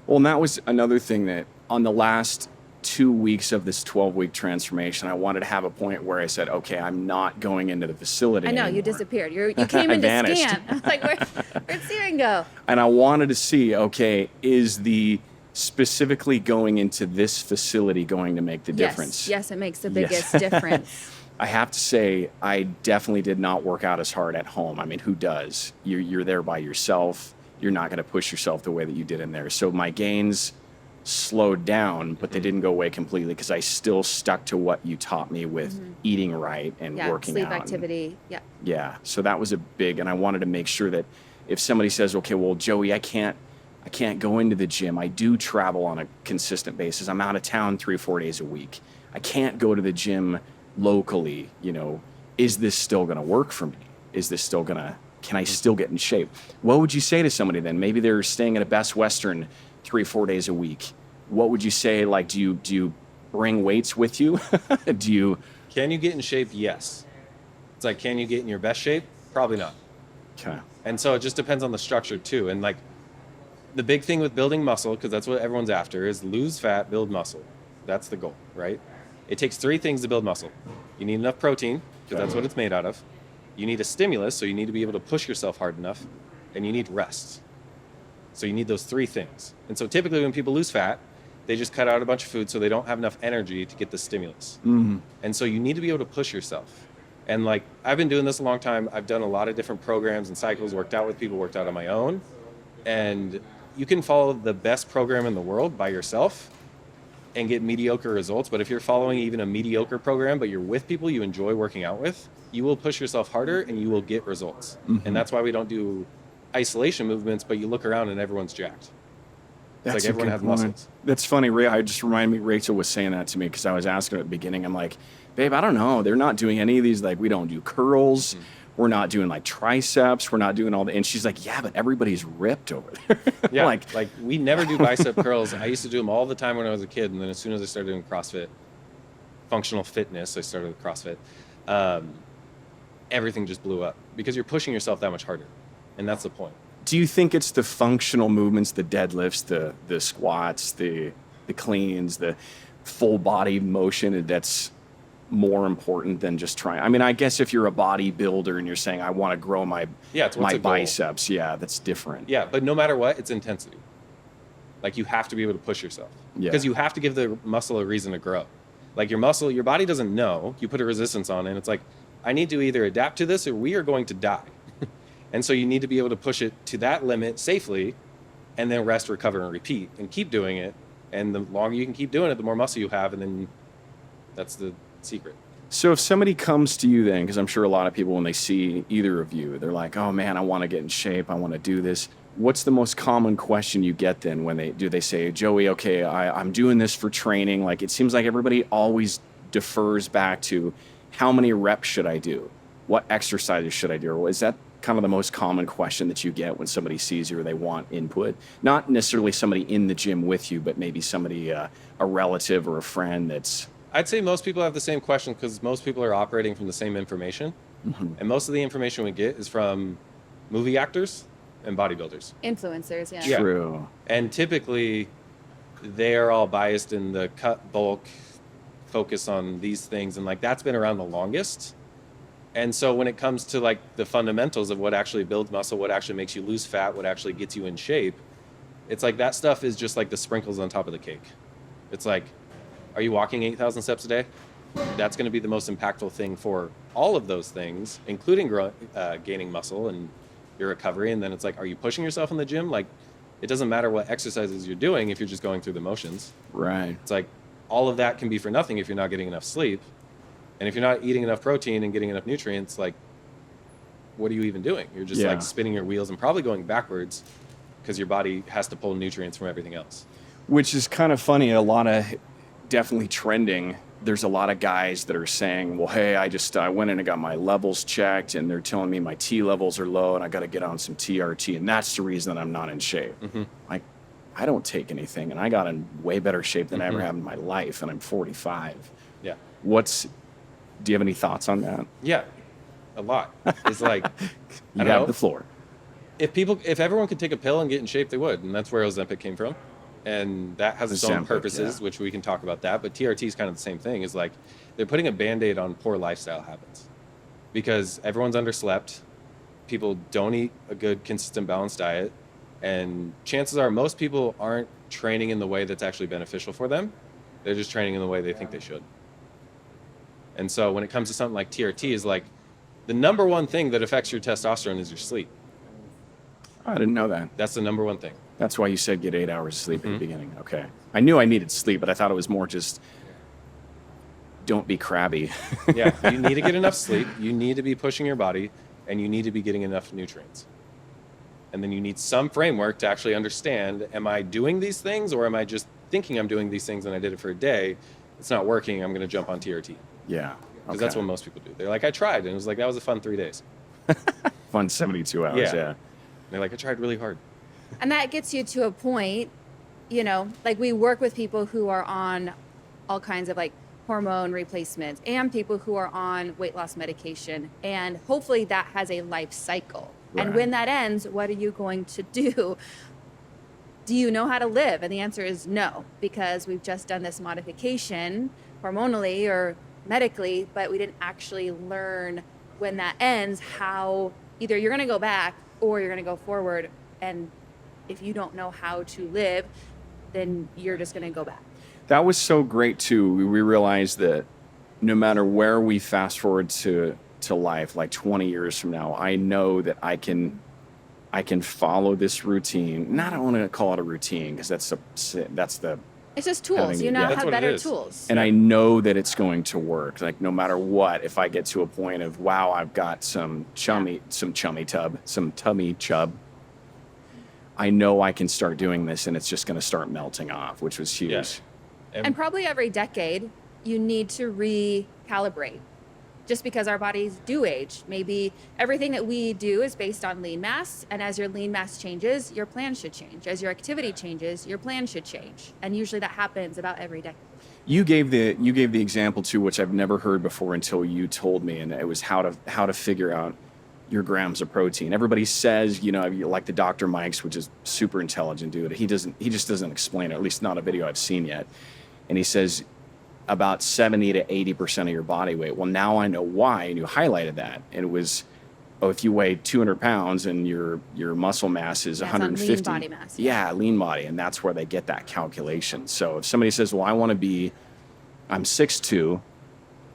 Well, and that was another thing that on the last 2 weeks of this 12-week transformation, I wanted to have a point where I said, okay, I'm not going into the facility I know, you anymore. disappeared. You came I in to vanished. scan. I was like, where'd Steven go? And I wanted to see, okay, is the specifically going into this facility going to make the difference? Yes, it makes the Yes. biggest difference. I have to say, I definitely did not work out as hard at home. I mean, who does? You're there by yourself. You're not going to push yourself the way that you did in there. So my gains slowed down, but they didn't go away completely because I still stuck to what you taught me with eating right and Yeah, working sleep out. activity. Yeah. Yeah. So that was a big, and I wanted to make sure that if somebody says, okay, well, Joey, I can't go into the gym. I do travel on a consistent basis. I'm out of town 3 or 4 days a week. I can't go to the gym locally. Is this still going to work for me? Is this still going to, can I still get in shape? What would you say to somebody then? Maybe they're staying at a Best Western 3 or 4 days a week. What would you say? Like, do you bring weights with you? Do you? Can you get in shape? Yes. It's like, can you get in your best shape? Probably not. Okay. And so it just depends on the structure too. And like the big thing with building muscle, because that's what everyone's after, is lose fat, build muscle. That's the goal, right? It takes 3 things to build muscle. You need enough protein, because that's what it's made out of. You need a stimulus, so you need to be able to push yourself hard enough. And you need rest. So you need those 3 things. And so typically when people lose fat, they just cut out a bunch of food so they don't have enough energy to get the stimulus. Mm-hmm. And so you need to be able to push yourself. And like, I've been doing this a long time. I've done a lot of different programs and cycles, worked out with people, worked out on my own. And you can follow the best program in the world by yourself, and get mediocre results. But if you're following even a mediocre program, but you're with people you enjoy working out with, you will push yourself harder and you will get results. And that's why we don't do isolation movements, but you look around and everyone's jacked. It's like everyone has muscles. That's funny. I just reminded me, Rachel was saying that to me because I was asking her at the beginning. I'm like, babe, I don't know. They're not doing any of these. Like, we don't do curls. We're not doing like triceps. We're not doing all the. And she's like, yeah, but everybody's ripped over there. Yeah, like we never do bicep curls. I used to do them all the time when I was a kid, and then as soon as I started doing CrossFit, functional fitness, I started with CrossFit. Everything just blew up because you're pushing yourself that much harder, and that's the point. Do you think it's the functional movements, the deadlifts, the squats, the cleans, the full body motion that's more important than just trying? I mean, I guess if you're a bodybuilder and you're saying, I want to grow my biceps, yeah, that's different. Yeah, but no matter what, it's intensity. Like, you have to be able to push yourself. Yeah. Because you have to give the muscle a reason to grow. Like, your body doesn't know. You put a resistance on it, and it's like, I need to either adapt to this or we are going to die. And so you need to be able to push it to that limit safely and then rest, recover, and repeat and keep doing it. And the longer you can keep doing it, the more muscle you have. And then that's the secret. So if somebody comes to you then, because I'm sure a lot of people, when they see either of you, they're like, oh man, I want to get in shape. I want to do this. What's the most common question you get then when they say, Joey, okay, I'm doing this for training? Like, it seems like everybody always defers back to how many reps should I do? What exercises should I do? Or is that kind of the most common question that you get when somebody sees you or they want input? Not necessarily somebody in the gym with you, but maybe somebody, a relative or a friend that's... I'd say most people have the same question because most people are operating from the same information. And most of the information we get is from movie actors and bodybuilders. Influencers, yeah. True. And typically, they are all biased in the cut, bulk, focus on these things. And like, that's been around the longest. And so when it comes to like the fundamentals of what actually builds muscle, what actually makes you lose fat, what actually gets you in shape, it's like that stuff is just like the sprinkles on top of the cake. It's like, are you walking 8,000 steps a day? That's going to be the most impactful thing for all of those things, including gaining muscle and your recovery. And then it's like, are you pushing yourself in the gym? Like, it doesn't matter what exercises you're doing if you're just going through the motions. Right. It's like all of that can be for nothing if you're not getting enough sleep. And if you're not eating enough protein and getting enough nutrients, like, what are you even doing? You're just like spinning your wheels and probably going backwards because your body has to pull nutrients from everything else. Which is kind of funny. A lot of definitely trending. There's a lot of guys that are saying, well, hey, I went in and got my levels checked and they're telling me my T levels are low and I got to get on some TRT. And that's the reason that I'm not in shape. Like, I don't take anything and I got in way better shape than I ever have in my life. And I'm 45. Yeah. Do you have any thoughts on that? Yeah, a lot. It's like, you have the floor. If everyone could take a pill and get in shape, they would. And that's where Ozempic came from. And that has its own purposes, which we can talk about that. But TRT is kind of the same thing. Is like they're putting a Band-Aid on poor lifestyle habits because everyone's underslept. People don't eat a good, consistent, balanced diet. And chances are most people aren't training in the way that's actually beneficial for them. They're just training in the way they think they should. And so when it comes to something like TRT, is like the number one thing that affects your testosterone is your sleep. I didn't know that. That's the number one thing. That's why you said get 8 hours of sleep at the beginning. Okay. I knew I needed sleep, but I thought it was more just don't be crabby. Yeah, you need to get enough sleep. You need to be pushing your body, and you need to be getting enough nutrients. And then you need some framework to actually understand, am I doing these things or am I just thinking I'm doing these things and I did it for a day? It's not working. I'm going to jump on TRT. Yeah. Because that's what most people do. They're like, I tried. And it was like, that was a fun 3 days. Fun 72 hours, yeah. They're like, I tried really hard. And that gets you to a point, like we work with people who are on all kinds of like hormone replacements and people who are on weight loss medication. And hopefully that has a life cycle. Right. And when that ends, what are you going to do? Do you know how to live? And the answer is no, because we've just done this modification hormonally or medically, but we didn't actually learn when that ends how either you're going to go back or you're going to go forward. And if you don't know how to live, then you're just going to go back. That was so great too. We realized that no matter where we fast forward to life, like 20 years from now, I know that I can follow this routine. Not, I want to call it a routine because that's the It's just tools. having- You now yeah. That's have what it better is. tools. And I know that it's going to work. Like no matter what, if I get to a point of wow, I've got some tummy chub, I know I can start doing this, and it's just going to start melting off, which was huge. Yeah. And probably every decade, you need to recalibrate just because our bodies do age. Maybe everything that we do is based on lean mass. And as your lean mass changes, your plan should change. As your activity changes, your plan should change. And usually that happens about every decade. You gave the example too, which I've never heard before until you told me, and it was how to figure out your grams of protein. Everybody says, you know, like the Dr. Mike's, which is super intelligent dude. He just doesn't explain it, at least not a video I've seen yet. And he says about 70 to 80% of your body weight. Well, now I know why, and you highlighted that. And it was, if you weigh 200 pounds and your muscle mass is Yeah, it's on 150. lean body mass. Yeah, lean body, and that's where they get that calculation. So if somebody says, well, I'm 6'2",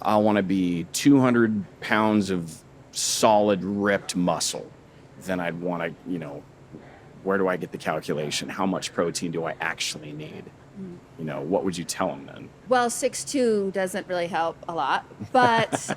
I want to be 200 pounds of solid ripped muscle, then I'd want to, you know, where do I get the calculation? How much protein do I actually need? You know, what would you tell them then? Well, 6'2" doesn't really help a lot, but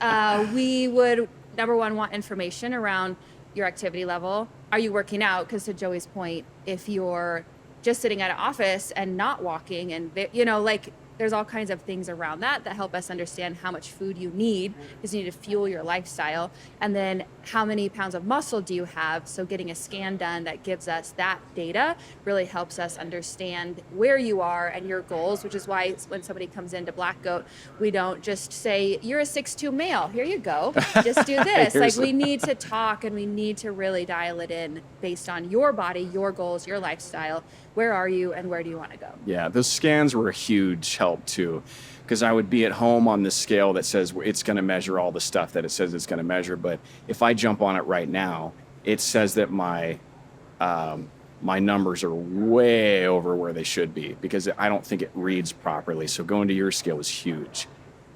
we would, number one, want information around your activity level. Are you working out? Because to Joey's point, if you're just sitting at an office and not walking and, you know, like there's all kinds of things around that help us understand how much food you need because you need to fuel your lifestyle. And then how many pounds of muscle do you have? So getting a scan done that gives us that data really helps us understand where you are and your goals, which is why when somebody comes into Black Goat, we don't just say, you're a 6'2" male, here you go, just do this. Like we need to talk and we need to really dial it in based on your body, your goals, your lifestyle. Where are you and where do you want to go? Yeah, those scans were a huge help too, because I would be at home on the scale that says it's going to measure all the stuff that it says it's going to measure. But if I jump on it right now, it says that my numbers are way over where they should be because I don't think it reads properly. So going to your scale was huge.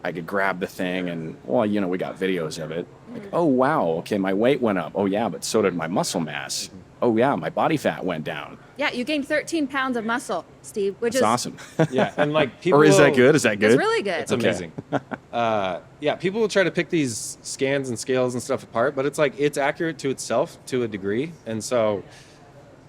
I could grab the thing and, well, you know, we got videos of it. Like, oh, wow, okay, my weight went up. Oh, yeah, but so did my muscle mass. Oh, yeah, my body fat went down. Yeah, you gained 13 pounds of muscle, Steve, which It's is awesome. Yeah, and like people. Or is that will- good? Is that good? It's really good. It's amazing. Yeah, people will try to pick these scans and scales and stuff apart, but it's like it's accurate to itself to a degree, and so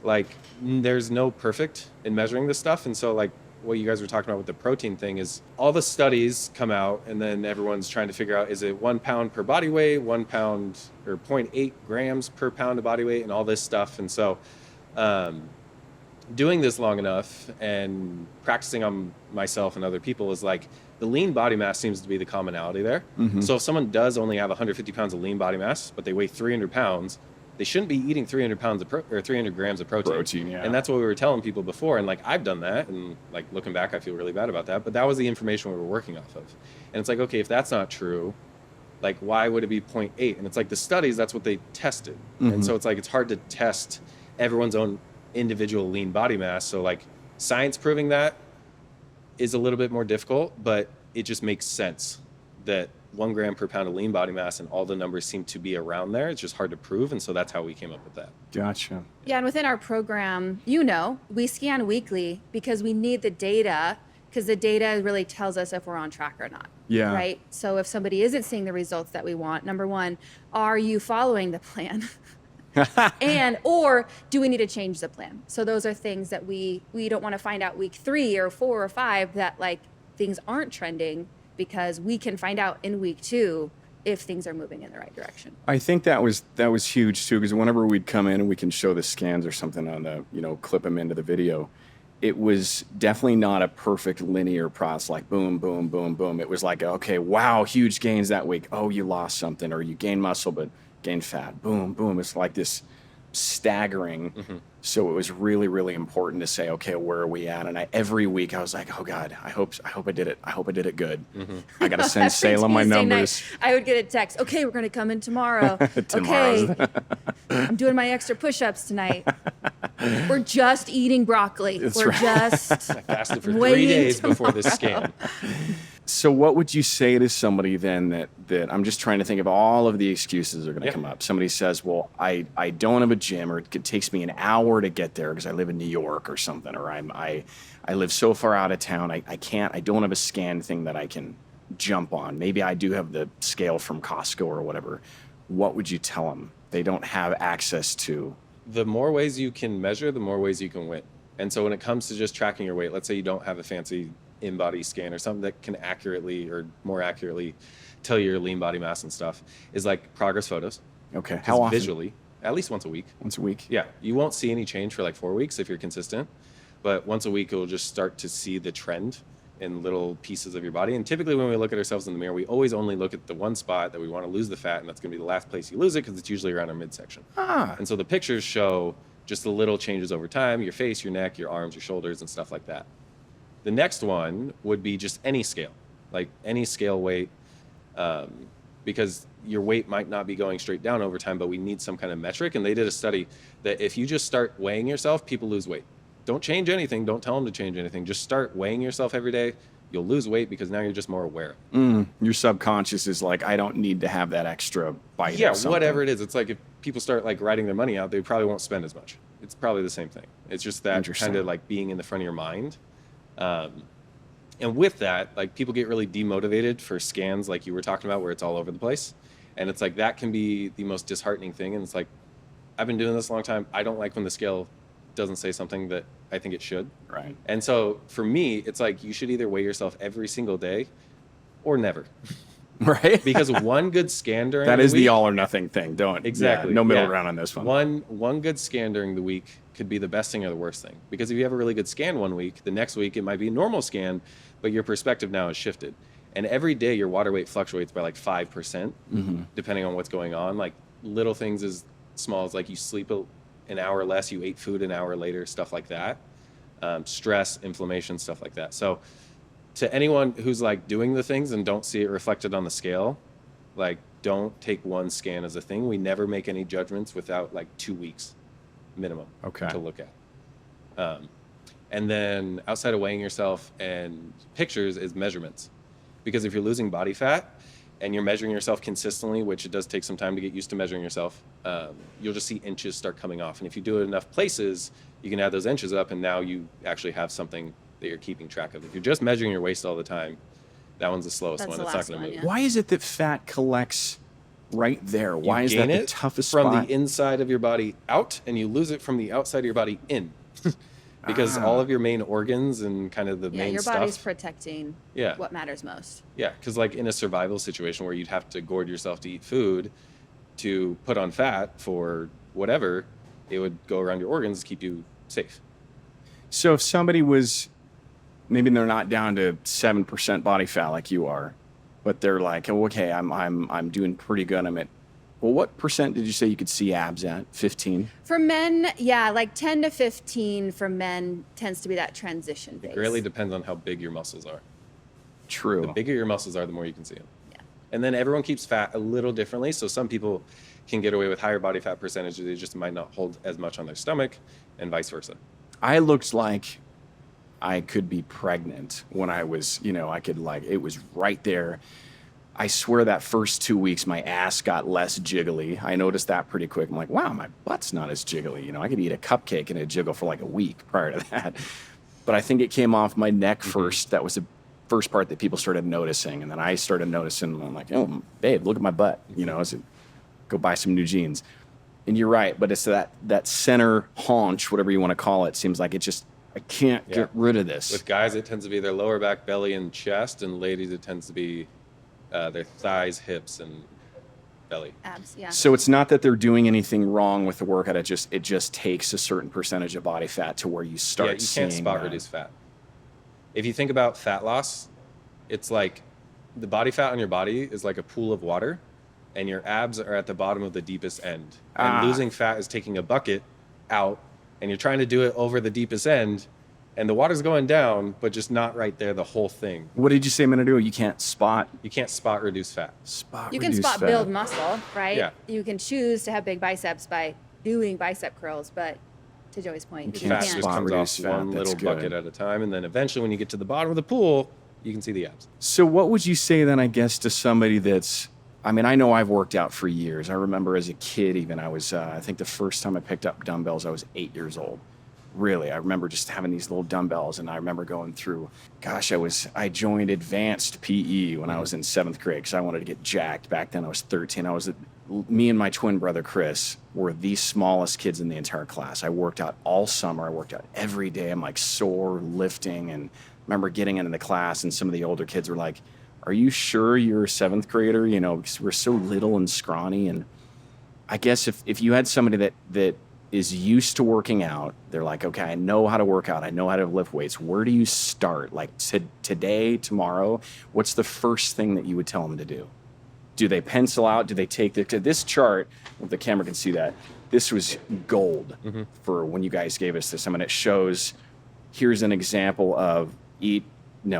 like there's no perfect in measuring this stuff, and so like what you guys were talking about with the protein thing is all the studies come out, and then everyone's trying to figure out is it 1 pound per body weight, 1 pound or 0.8 grams per pound of body weight, and all this stuff, and so. Doing this long enough and practicing on myself and other people is like the lean body mass seems to be the commonality there. Mm-hmm. So if someone does only have 150 pounds of lean body mass, but they weigh 300 pounds, they shouldn't be eating 300 pounds of or 300 grams of protein. Protein, yeah. And that's what we were telling people before. And like I've done that, and like looking back, I feel really bad about that. But that was the information we were working off of. And it's like, okay, if that's not true, like why would it be 0.8? And it's like the studies, that's what they tested. Mm-hmm. And so it's like it's hard to test everyone's own individual lean body mass. So like science proving that is a little bit more difficult, but it just makes sense that 1 gram per pound of lean body mass and all the numbers seem to be around there. It's just hard to prove. And so that's how we came up with that. Gotcha. Yeah, and within our program, you know, we scan weekly because we need the data because the data really tells us if we're on track or not. Yeah. Right? So if somebody isn't seeing the results that we want, number one, are you following the plan? or do we need to change the plan? So those are things that we don't want to find out week 3 or 4 or 5 that like things aren't trending because we can find out in week 2 if things are moving in the right direction. I think that was huge too, because whenever we'd come in and we can show the scans or something on the, you know, clip them into the video, it was definitely not a perfect linear process, like boom, boom, boom, boom. It was like, okay, wow, huge gains that week. Oh, you lost something, or you gained muscle, but gained fat. Boom, boom. It's like this staggering. Mm-hmm. So it was really, really important to say, okay, where are we at? And every week I was like, oh God, I hope I did it. I hope I did it good. Mm-hmm. I got to send Every Salem my Tuesday numbers. night, I would get a text. Okay, we're going to come in tomorrow. Tomorrow's- Okay, I'm doing my extra push-ups tonight. We're just eating broccoli. That's we're right. just I fasted for 3 Waiting days before this scan. So what would you say to somebody then that I'm just trying to think of all of the excuses that are going to Yeah. come up. Somebody says, well, I don't have a gym, or it takes me an hour to get there because I live in New York or something, or I live so far out of town. I don't have a scan thing that I can jump on. Maybe I do have the scale from Costco or whatever. What would you tell them? They don't have access to. The more ways you can measure, the more ways you can win. And so when it comes to just tracking your weight, let's say you don't have a fancy in-body scan or something that can accurately or more accurately tell you your lean body mass and stuff, is like progress photos. Okay. 'Cause How often? visually, at least once a week. Once a week? Yeah, you won't see any change for like 4 weeks if you're consistent, but once a week you'll just start to see the trend in little pieces of your body. And typically when we look at ourselves in the mirror, we always only look at the one spot that we want to lose the fat, and that's going to be the last place you lose it because it's usually around our midsection. Ah. And so the pictures show just the little changes over time, your face, your neck, your arms, your shoulders, and stuff like that. The next one would be just any scale, like any scale weight, because your weight might not be going straight down over time, but we need some kind of metric. And they did a study that if you just start weighing yourself, people lose weight. Don't change anything. Don't tell them to change anything. Just start weighing yourself every day. You'll lose weight because now you're just more aware. Your subconscious is like, I don't need to have that extra bite. Yeah, of something. whatever it is. It's like if people start like writing their money out, they probably won't spend as much. It's probably the same thing. It's just that Interesting. kind of like being in the front of your mind. And with that, like people get really demotivated for scans like you were talking about where it's all over the place. And it's like that can be the most disheartening thing. And it's like, I've been doing this a long time. I don't like when the scale doesn't say something that I think it should. Right. And so for me, it's like you should either weigh yourself every single day or never. Right. Because one good scan during that is week, the all or nothing thing. Don't. Exactly. Yeah, no middle Yeah. ground on this one. One good scan during the week could be the best thing or the worst thing. Because if you have a really good scan one week, the next week it might be a normal scan, but your perspective now is shifted. And every day your water weight fluctuates by like 5%, depending on what's going on. Like little things as small as like you sleep an hour less, you ate food an hour later, stuff like that. Stress, inflammation, stuff like that. So to anyone who's like doing the things and don't see it reflected on the scale, like don't take one scan as a thing. We never make any judgments without like 2 weeks minimum Okay. to look at. And then outside of weighing yourself and pictures is measurements. Because if you're losing body fat and you're measuring yourself consistently, which it does take some time to get used to measuring yourself, you'll just see inches start coming off. And if you do it enough places, you can add those inches up, and now you actually have something that you're keeping track of. If you're just measuring your waist all the time, that one's the slowest That's one. the It's not last going to one, move. yeah. Why is it that fat collects right there? Why You is that gain the it toughest from spot? the inside of your body out, and you lose it from the outside of your body in. Because all of your main organs and kind of the Yeah, main your stuff. body's protecting Yeah. what matters most. Yeah, because like in a survival situation where you'd have to gourd yourself to eat food to put on fat for whatever, it would go around your organs to keep you safe. So if somebody was, maybe they're not down to 7% body fat like you are, but they're like, oh, okay, I'm doing pretty good. I'm at, well, what percent did you say you could see abs at? 15? For men, yeah, like 10 to 15 for men tends to be that transition phase. It really depends on how big your muscles are. True. The bigger your muscles are, the more you can see them. Yeah. And then everyone keeps fat a little differently. So some people can get away with higher body fat percentages. They just might not hold as much on their stomach, and vice versa. I looked like I could be pregnant when I was, I could like, it was right there. I swear that first 2 weeks, my ass got less jiggly. I noticed that pretty quick. I'm like, wow, my butt's not as jiggly. I could eat a cupcake and it'd jiggle for like a week prior to that. But I think it came off my neck first. That was the first part that people started noticing. And then I started noticing, I'm like, oh, babe, look at my butt. I said, go buy some new jeans. And you're right, but it's that center haunch, whatever you want to call it, seems like I can't get rid of this. With guys, it tends to be their lower back, belly, and chest. And ladies, it tends to be their thighs, hips, and belly. Abs, yeah. So it's not that they're doing anything wrong with the workout. It just takes a certain percentage of body fat to where you start Yeah, you seeing can't spot that. reduce fat. If you think about fat loss, it's like the body fat on your body is like a pool of water, and your abs are at the bottom of the deepest end. And losing fat is taking a bucket out, and you're trying to do it over the deepest end, and the water's going down, but just not right there, the whole thing. What did you say a minute ago? You can't spot You can't spot reduce fat. You can reduce spot fat. build muscle, right? Yeah. You can choose to have big biceps by doing bicep curls, but to Joey's point, You you can't Fat can't. just spot comes reduce off fat, one that's little bucket good. at a time, and then eventually when you get to the bottom of the pool, you can see the abs. So what would you say then, I guess, to somebody that's, I mean, I know I've worked out for years. I remember as a kid, even I was, I think the first time I picked up dumbbells, I was 8 years old. Really, I remember just having these little dumbbells, and I remember going through, gosh, I joined advanced PE when I was in 7th grade because I wanted to get jacked. Back then I was 13. Me and my twin brother, Chris, were the smallest kids in the entire class. I worked out all summer. I worked out every day. I'm like sore lifting, and I remember getting into the class, and some of the older kids were like, "Are you sure you're a 7th grader?" You know, because we're so little and scrawny. And I guess if you had somebody that is used to working out, they're like, okay, I know how to work out. I know how to lift weights. Where do you start? Like today, tomorrow, what's the first thing that you would tell them to do? Do they pencil out? Do they take this chart? If the camera can see that, this was gold for when you guys gave us this. I mean, it shows, here's an example of eat,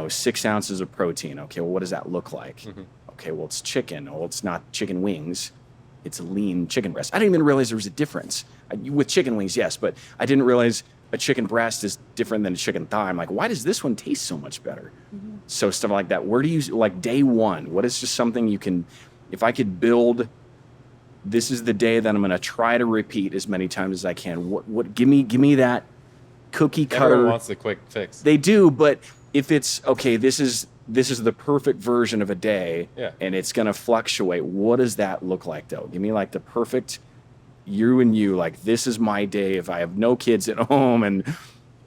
6 ounces of protein. Okay, well, what does that look like? Okay, well, it's chicken. Well, it's not chicken wings. It's a lean chicken breast. I didn't even realize there was a difference. With chicken wings, yes, but I didn't realize a chicken breast is different than a chicken thigh. I'm like, why does this one taste so much better? So stuff like that. Where do you, like day one, what is just something you can, if I could build, this is the day that I'm going to try to repeat as many times as I can. What give me that cookie cutter. Everyone wants the quick fix. They do, but if it's, okay, this is the perfect version of a day, and it's going to fluctuate. What does that look like, though? Give me like the perfect you, like, this is my day if I have no kids at home and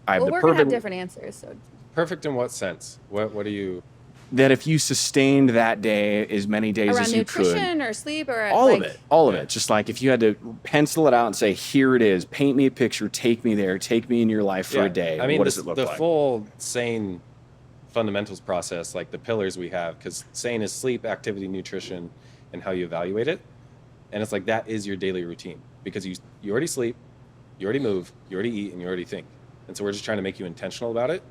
I have the we're perfect... gonna have different answers. So Perfect in what sense? What do you... That if you sustained that day as many days around as you could... nutrition or sleep or... All of it. Just like if you had to pencil it out and say, here it is, paint me a picture, take me there, take me in your life for a day. I mean, what does it look like? The full SANE fundamentals process, like the pillars we have, because SANE is sleep, activity, nutrition, and how you evaluate it. And it's like that is your daily routine because you already sleep, you already move, you already eat, and you already think. And so we're just trying to make you intentional about it.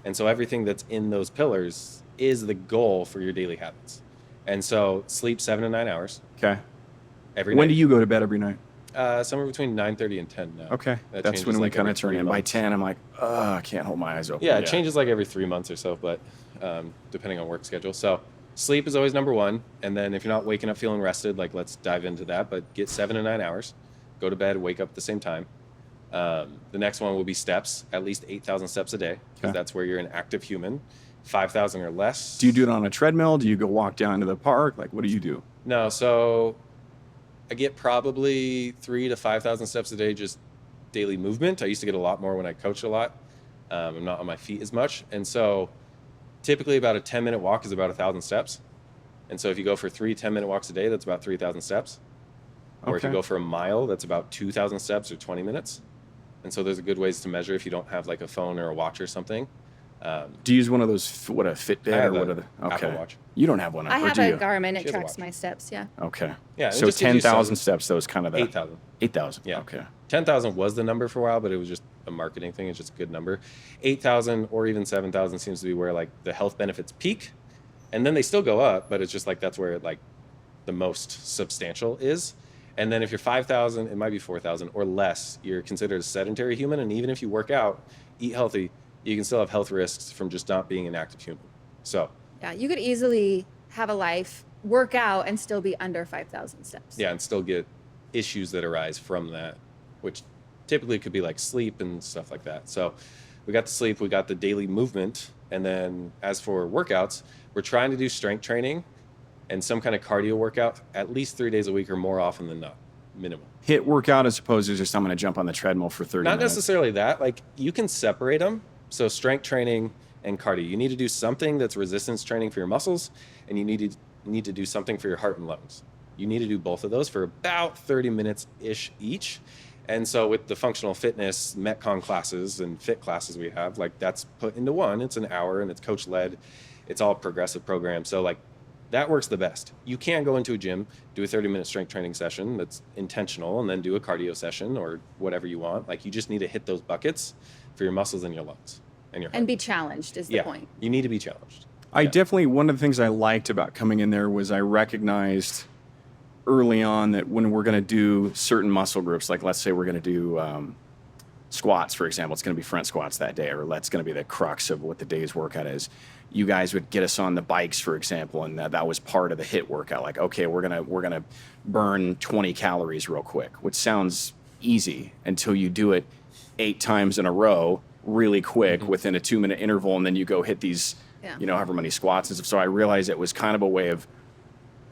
And so everything that's in those pillars is the goal for your daily habits. And so sleep 7 to 9 hours. Okay. Every When night. do you go to bed every night? Somewhere between 9:30 and 10 now. Okay. That That's changes when we like kind of every turn 3 in. By months. 10, I'm like, I can't hold my eyes open. Yeah, it changes like every 3 months or so, but depending on work schedule. So sleep is always number one. And then if you're not waking up feeling rested, like let's dive into that, but get 7 to 9 hours, go to bed, wake up at the same time. The next one will be steps, at least 8,000 steps a day, because that's where you're an active human. 5,000 or less. Do you do it on a treadmill? Do you go walk down to the park? Like, what do you do? No, so I get probably 3,000 to 5,000 steps a day, just daily movement. I used to get a lot more when I coached a lot. I'm not on my feet as much. And so typically about a 10-minute walk is about 1,000 steps. And so if you go for 3 10-minute walks a day, that's about 3,000 steps. Or if you go for a mile, that's about 2,000 steps or 20 minutes. And so there's good ways to measure if you don't have like a phone or a watch or something. Do you use one of those, a Fitbit? I have or what a are the, Apple Watch. You don't have one, I or have do a you? Garmin. It She has a tracks watch. my steps. Yeah. Okay. Yeah, it So just gives you 10,000 some- steps, that was kind of the... 8,000. 8,000. Yeah. Okay. 10,000 was the number for a while, but it was just a marketing thing. It's just a good number. 8,000 or even 7,000 seems to be where like the health benefits peak. And then they still go up, but it's just like that's where like the most substantial is. And then if you're 5,000, it might be 4,000 or less, you're considered a sedentary human. And even if you work out, eat healthy, you can still have health risks from just not being an active human. So Yeah, you could easily have a life, work out, and still be under 5,000 steps. yeah, and still get issues that arise from that, which typically could be like sleep and stuff like that. So we got the sleep, we got the daily movement. And then as for workouts, we're trying to do strength training and some kind of cardio workout at least 3 days a week or more often than not, minimum. HIIT workout as opposed to just I'm going to jump on the treadmill for 30 Not minutes. necessarily that. Like you can separate them. So strength training and cardio. You need to do something that's resistance training for your muscles, and you need to do something for your heart and lungs. You need to do both of those for about 30 minutes-ish each. And so with the functional fitness Metcon classes and fit classes we have, like that's put into one. It's an hour and it's coach led. It's all progressive program. So like that works the best. You can go into a gym, do a 30-minute strength training session that's intentional, and then do a cardio session or whatever you want. Like you just need to hit those buckets for your muscles and your lungs and your heart. And be challenged is the point. You need to be challenged. I definitely, one of the things I liked about coming in there was I recognized early on that when we're going to do certain muscle groups, like let's say we're going to do squats, for example, it's going to be front squats that day, or that's going to be the crux of what the day's workout is. You guys would get us on the bikes, for example, and that was part of the HIIT workout. Like, okay, we're gonna burn 20 calories real quick, which sounds easy until you do it 8 times in a row really quick within a 2-minute interval, and then you go hit these, however many squats and stuff. So I realized it was kind of a way of,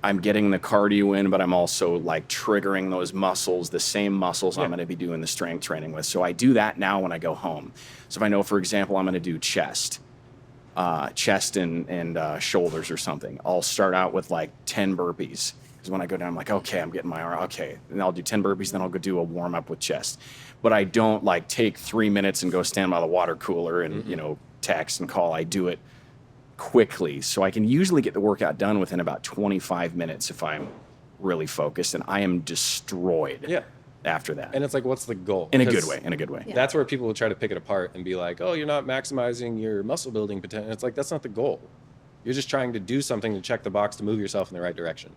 I'm getting the cardio in, but I'm also like triggering those muscles, the same muscles I'm going to be doing the strength training with. So I do that now when I go home. So if I know, for example, I'm going to do chest and shoulders or something, I'll start out with like 10 burpees. Because when I go down, I'm like, okay, I'm getting my arm, okay. And I'll do 10 burpees, then I'll go do a warm up with chest. But I don't like take 3 minutes and go stand by the water cooler and, text and call. I do it quickly. So I can usually get the workout done within about 25 minutes if I'm really focused, and I am destroyed after that. And it's like, what's the goal? In a good way. Yeah. That's where people will try to pick it apart and be like, oh, you're not maximizing your muscle building potential. It's like, that's not the goal. You're just trying to do something to check the box to move yourself in the right direction.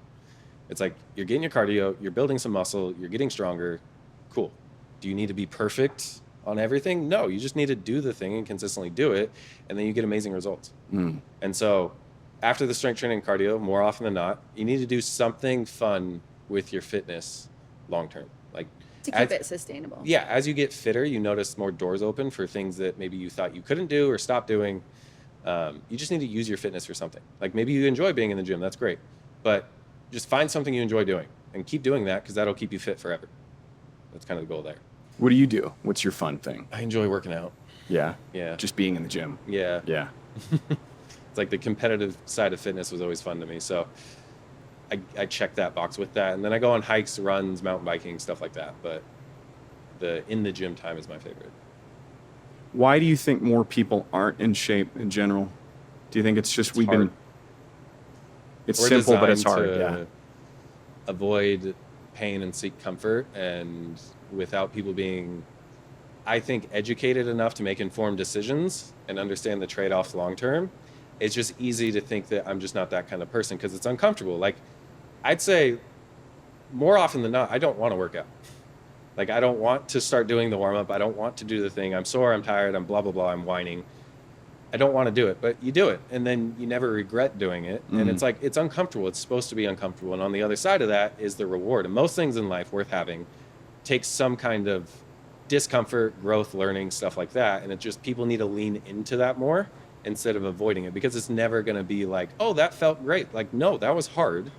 It's like, you're getting your cardio, you're building some muscle, you're getting stronger. Cool. Do you need to be perfect on everything? No, you just need to do the thing and consistently do it, and then you get amazing results. And so after the strength training and cardio, more often than not, you need to do something fun with your fitness long term. Like, to keep it sustainable. Yeah, as you get fitter, you notice more doors open for things that maybe you thought you couldn't do or stop doing. You just need to use your fitness for something. Like, maybe you enjoy being in the gym, that's great. But just find something you enjoy doing and keep doing that, because that'll keep you fit forever. That's kind of the goal there. What do you do? What's your fun thing? I enjoy working out. Yeah? Yeah. Just being in the gym? Yeah. Yeah. It's like the competitive side of fitness was always fun to me. So I check that box with that. And then I go on hikes, runs, mountain biking, stuff like that. But the in the gym time is my favorite. Why do you think more people aren't in shape in general? Do you think it's just Hard. It's We're simple, but it's designed hard. to avoid pain and seek comfort, and without people being, I think, educated enough to make informed decisions and understand the trade-offs long term, it's just easy to think that I'm just not that kind of person because it's uncomfortable. Like, I'd say more often than not, I don't want to work out. Like, I don't want to start doing the warm-up. I don't want to do the thing. I'm sore, I'm tired, I'm blah, blah, blah, I'm whining. I don't want to do it, but you do it, and then you never regret doing it. And it's like, it's uncomfortable. It's supposed to be uncomfortable. And on the other side of that is the reward. And most things in life worth having takes some kind of discomfort, growth, learning, stuff like that. And it just, people need to lean into that more instead of avoiding it, because it's never going to be like, oh, that felt great. Like, no, that was hard.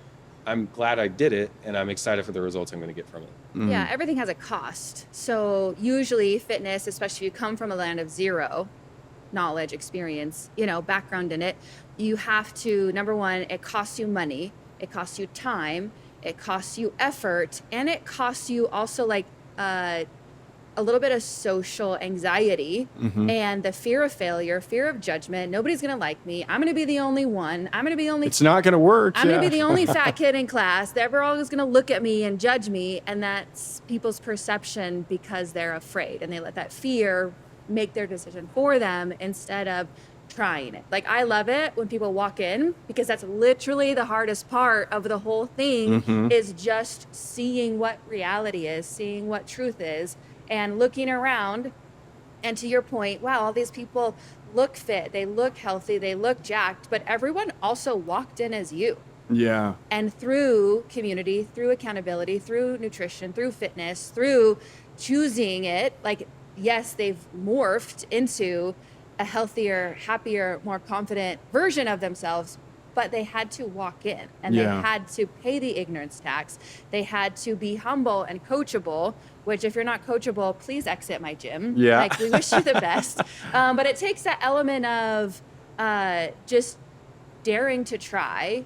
I'm glad I did it, and I'm excited for the results I'm going to get from it. Yeah, everything has a cost. So usually fitness, especially if you come from a land of zero knowledge, experience, background in it, you have to, number one, it costs you money, it costs you time, it costs you effort, and it costs you also like a little bit of social anxiety and the fear of failure, fear of judgment. Nobody's going to like me. I'm going to be the only one. I'm going to be It's not going to work. I'm going to be the only fat kid in class. They're always going to look at me and judge me. And that's people's perception because they're afraid, and they let that fear make their decision for them instead of trying it. Like, I love it when people walk in, because that's literally the hardest part of the whole thing is just seeing what reality is, seeing what truth is, and looking around. And to your point, wow, all these people look fit, they look healthy, they look jacked, but everyone also walked in as you. Yeah. And through community, through accountability, through nutrition, through fitness, through choosing it, like, yes, they've morphed into a healthier, happier, more confident version of themselves, but they had to walk in, and they had to pay the ignorance tax. They had to be humble and coachable, which, if you're not coachable, please exit my gym. Yeah. Like, we wish you the best. But it takes that element of just daring to try,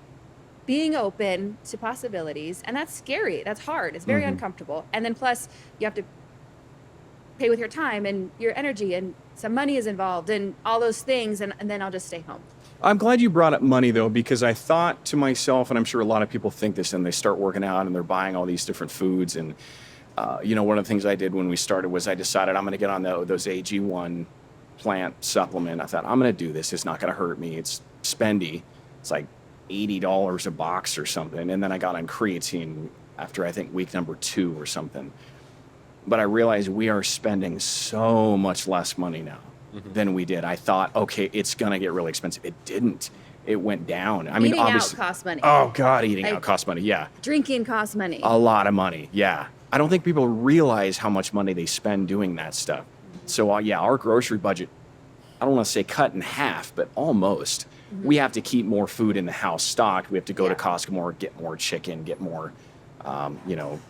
being open to possibilities. And that's scary. That's hard. It's very uncomfortable. And then plus, you have to pay with your time and your energy, and some money is involved and all those things. And then I'll just stay home. I'm glad you brought up money, though, because I thought to myself, and I'm sure a lot of people think this, and they start working out and they're buying all these different foods. And, one of the things I did when we started was I decided I'm going to get on those AG1 plant supplement. I thought, I'm going to do this. It's not going to hurt me. It's spendy. It's like $80 a box or something. And then I got on creatine after, I think, week number 2 or something. but I realized we are spending so much less money now than we did. I thought, okay, it's going to get really expensive. It didn't. It went down. I mean, Eating out obviously, costs money. oh God, eating Like- out costs money. Yeah. Drinking costs money. A lot of money. Yeah. I don't think people realize how much money they spend doing that stuff. So yeah, our grocery budget, I don't want to say cut in half, but almost. We have to keep more food in the house stocked. We have to go to Yeah. Costco more, get more chicken, get more, you know,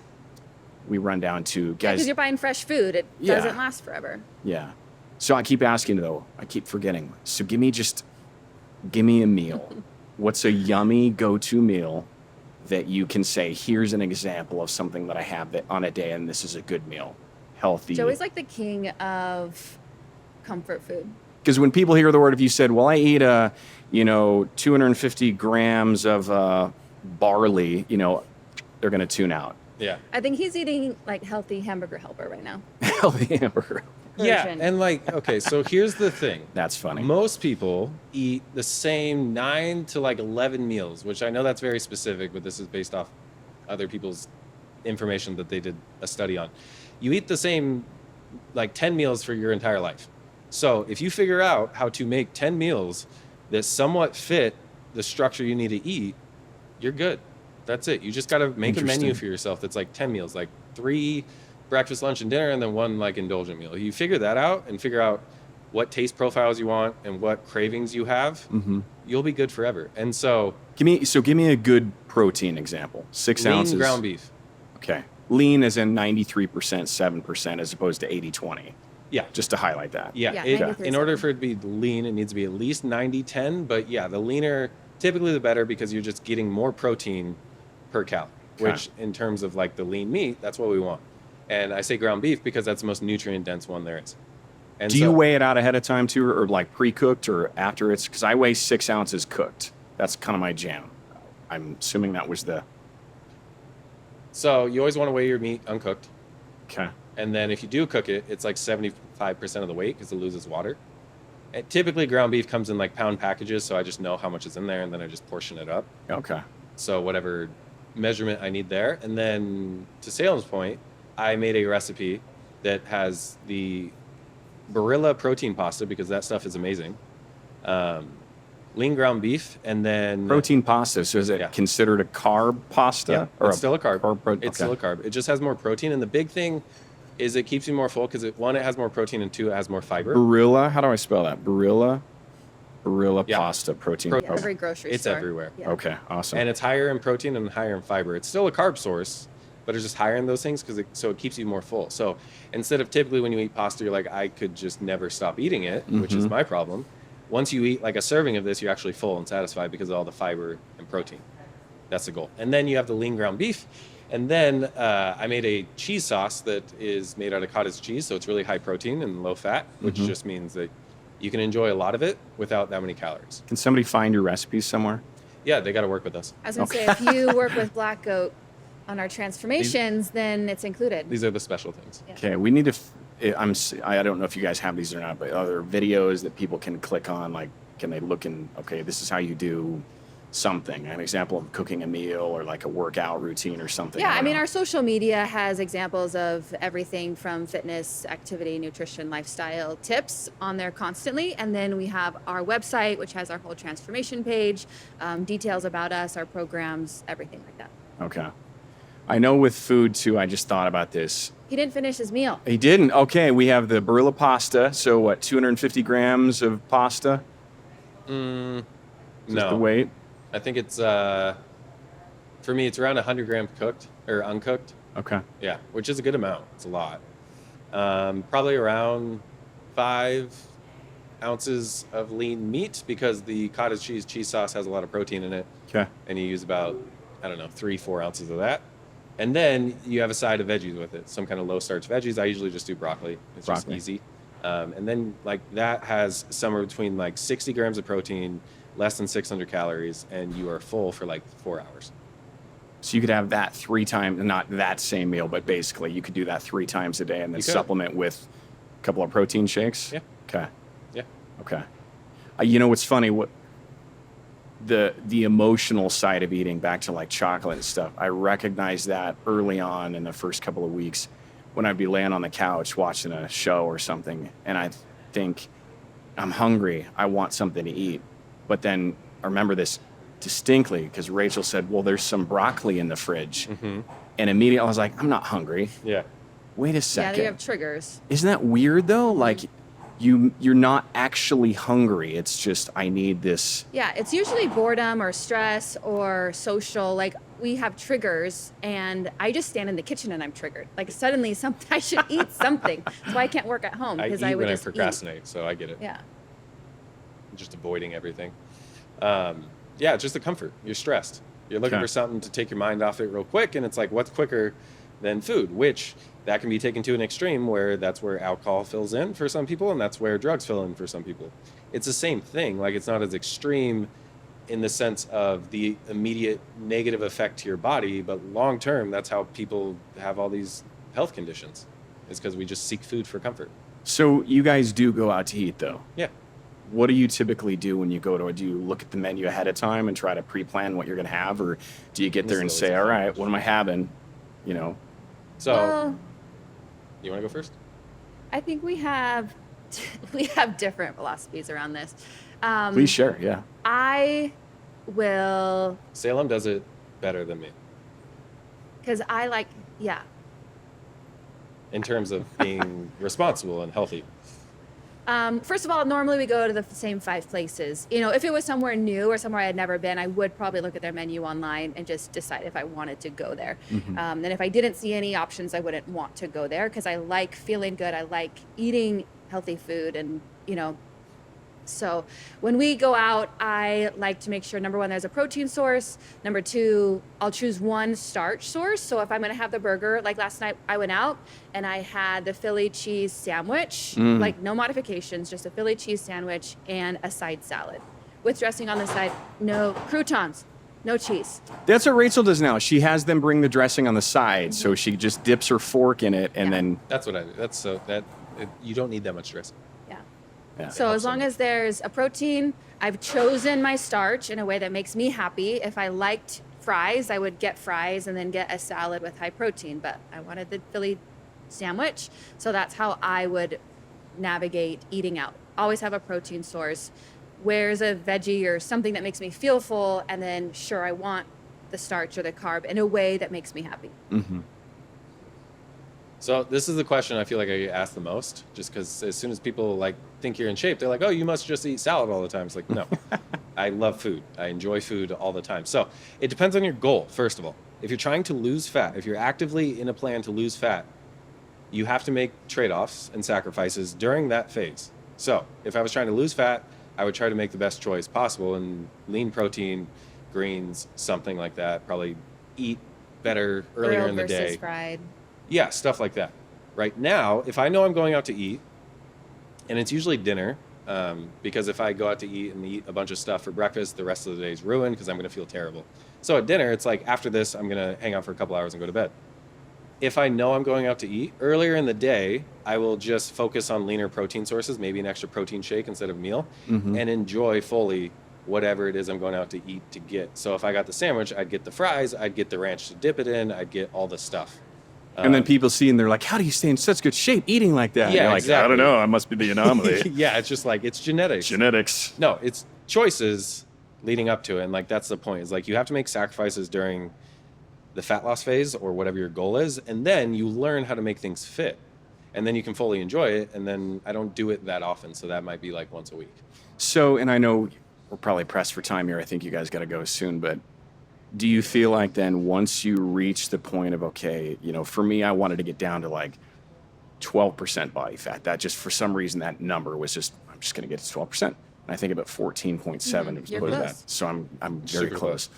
we run down to Because guys. you're buying fresh food. It Yeah. doesn't last forever. Yeah. So I keep asking though, I keep forgetting. So give me a meal. What's a yummy go-to meal that you can say, here's an example of something that I have that on a day and this is a good meal. Healthy. Joey's like the king of comfort food. Because when people hear the word, if you said, well, I eat 250 grams of barley, they're going to tune out. Yeah. I think he's eating like healthy hamburger helper right now. Healthy hamburger. Yeah. Version. And okay, so here's the thing. That's funny. Most people eat the same 9 to 11 meals, which I know that's very specific, but this is based off other people's information that they did a study on. You eat the same 10 meals for your entire life. So if you figure out how to make 10 meals that somewhat fit the structure you need to eat, you're good. That's it. You just got to make a menu Interesting. for yourself that's 10 meals, 3 breakfast, lunch, and dinner, and then 1 indulgent meal. You figure that out and figure out what taste profiles you want and what cravings you have, you'll be good forever. And so Give me a good protein example. 6 lean ounces. ground beef. Okay. Lean is in 93%, 7% as opposed to 80-20. Yeah. Just to highlight that. Yeah, Yeah, it- 93 in order seven. for it to be lean, it needs to be at least 90-10. But yeah, the leaner, typically the better because you're just getting more protein per calorie, Okay. which in terms of the lean meat, that's what we want. And I say ground beef because that's the most nutrient dense one there is. And Do you weigh it out ahead of time too, or pre-cooked, or after it's? Because I weigh 6 ounces cooked. That's kind of my jam. I'm assuming that was the. So you always want to weigh your meat uncooked. Okay. And then if you do cook it, it's 75% of the weight because it loses water. And typically ground beef comes in pound packages, so I just know how much is in there and then I just portion it up. Okay. So whatever measurement I need there. And then to Salem's point, I made a recipe that has the Barilla protein pasta because that stuff is amazing. Lean ground beef, and then Protein pasta. So is it Yeah. considered a carb pasta? Yeah, it's still a carb. It's It's still a carb. It just has more protein, and the big thing is it keeps you more full because one, it has more protein, and 2, it has more fiber. Barilla. How do I spell that? Barilla Yeah. pasta protein. Pro- Yeah, every grocery It's store. everywhere. Yeah. Okay. Awesome. And it's higher in protein and higher in fiber. It's still a carb source, but it's just higher in those things so it keeps you more full. So instead of typically when you eat pasta, you're I could just never stop eating it, which is my problem. Once you eat a serving of this, you're actually full and satisfied because of all the fiber and protein. That's the goal. And then you have the lean ground beef. And then I made a cheese sauce that is made out of cottage cheese. So it's really high protein and low fat, which just means that you can enjoy a lot of it without that many calories. Can somebody find your recipes somewhere? Yeah, they got to work with us. I was going to say, if you work with Black Goat on our transformations, then it's included. These are the special things. Yeah. Okay, we need to. I don't know if you guys have these or not, but are there videos that people can click on? Can they look and okay, this is how you do something? An example of cooking a meal or a workout routine or something. Yeah, I don't mean, know. our social media has examples of everything from fitness, activity, nutrition, lifestyle tips on there constantly. And then we have our website, which has our whole transformation page, details about us, our programs, everything like that. Okay. I know with food too. I just thought about this. He didn't finish his meal. He didn't. Okay, we have the Barilla pasta. So what? 250 grams of pasta. Is this the No, weight. I think it's for me, it's around 100 grams cooked or uncooked. Okay. Yeah, which is a good amount. It's a lot. Probably around 5 ounces of lean meat because the cottage cheese sauce has a lot of protein in it, Okay. and you use about 3-4 ounces of that. And then you have a side of veggies with it, some kind of low starch veggies. I usually just do broccoli. It's Broccoli. just easy. And then that has somewhere between 60 grams of protein, less than 600 calories, and you are full for 4 hours. So you could have that 3 times, not that same meal, but basically you could do that 3 times a day and then You could. supplement with a couple of protein shakes. Yeah. Okay. Yeah. Okay. You know what's funny? What the emotional side of eating, back to chocolate and stuff. I recognized that early on in the first couple of weeks when I'd be laying on the couch watching a show or something, and I think, I'm hungry, I want something to eat. But then I remember this distinctly because Rachel said, well, there's some broccoli in the fridge. And immediately I was like, I'm not hungry. Yeah. Wait a Yeah, second. you have triggers. Isn't that weird though? Like you're not actually hungry. It's just, I need this. Yeah, it's usually boredom or stress or social. Like we have triggers, and I just stand in the kitchen and I'm triggered. Like suddenly, I should eat something. That's why I can't work at home I because eat I would when I just procrastinate, so I get it. Yeah. I'm just avoiding everything. Yeah, it's just the comfort. You're stressed. You're looking Okay. for something to take your mind off it real quick, and it's like, what's quicker than food? Which that can be taken to an extreme where that's where alcohol fills in for some people, and that's where drugs fill in for some people. It's the same thing. Like it's not as extreme in the sense of the immediate negative effect to your body, but long term, that's how people have all these health conditions. It's because we just seek food for comfort. So you guys do go out to eat though. Yeah. What do you typically do when you go to do you look at the menu ahead of time and try to pre-plan what you're going to have, or do you get there and This is say, always all a fun right, what am I having? You know, So, Well, you want to go first? I think we have different philosophies around this. please share. Yeah. I will, Salem does it better than me because I like, yeah. in terms of being responsible and healthy. First of all, normally we go to the same 5 places. You know, if it was somewhere new or somewhere I had never been, I would probably look at their menu online and just decide if I wanted to go there. And if I didn't see any options, I wouldn't want to go there because I like feeling good. I like eating healthy food, and you know. So when we go out, I like to make sure, number 1, there's a protein source. Number 2, I'll choose one starch source. So if I'm going to have the burger, like last night I went out and I had the Philly cheese sandwich, like no modifications, just a Philly cheese sandwich and a side salad with dressing on the side, no croutons, no cheese. That's what Rachel does now. She has them bring the dressing on the side, so she just dips her fork in it and Yeah. then. That's what I do. That's so that you don't need that much dressing. Yeah. Yeah. So helps as long them. as there's a protein, I've chosen my starch in a way that makes me happy. If I liked fries, I would get fries and then get a salad with high protein, but I wanted the Philly sandwich. So that's how I would navigate eating out. Always have a protein source. Where's a veggie or something that makes me feel full, and then sure, I want the starch or the carb in a way that makes me happy. So this is the question I feel like I get asked the most, just because as soon as people like think you're in shape, they're like, "Oh, you must just eat salad all the time." It's like, no, I love food. I enjoy food all the time. So it depends on your goal. First of all, if you're trying to lose fat, if you're actively in a plan to lose fat, you have to make trade-offs and sacrifices during that phase. So if I was trying to lose fat, I would try to make the best choice possible and lean protein, greens, something like that. Probably eat better earlier Grilled in the versus day. fried. Yeah, stuff like that. Right now, if I know I'm going out to eat, and it's usually dinner, because if I go out to eat and eat a bunch of stuff for breakfast, the rest of the day is ruined because I'm going to feel terrible. So at dinner, it's like after this, I'm going to hang out for a couple hours and go to bed. If I know I'm going out to eat, earlier in the day, I will just focus on leaner protein sources, maybe an extra protein shake instead of meal, and enjoy fully whatever it is I'm going out to eat to get. So if I got the sandwich, I'd get the fries, I'd get the ranch to dip it in, I'd get all the stuff. And then people see and they're like, how do you stay in such good shape eating like that? And Yeah, you're like, I exactly. don't know. I must be the anomaly. Yeah, it's just like, it's genetics. Genetics. No, it's choices leading up to it. And like, that's the point, is like, you have to make sacrifices during the fat loss phase or whatever your goal is. And then you learn how to make things fit. And then you can fully enjoy it. And then I don't do it that often. So that might be like once a week. So, and I know we're probably pressed for time here. I think you guys got to go soon, but do you feel like then once you reach the point of, okay, you know, for me, I wanted to get down to like 12% body fat. That just, for some reason, that number was just, I'm just going to get to 12%. And I think about 14.7 was You're close to close. that. So I'm very Super close.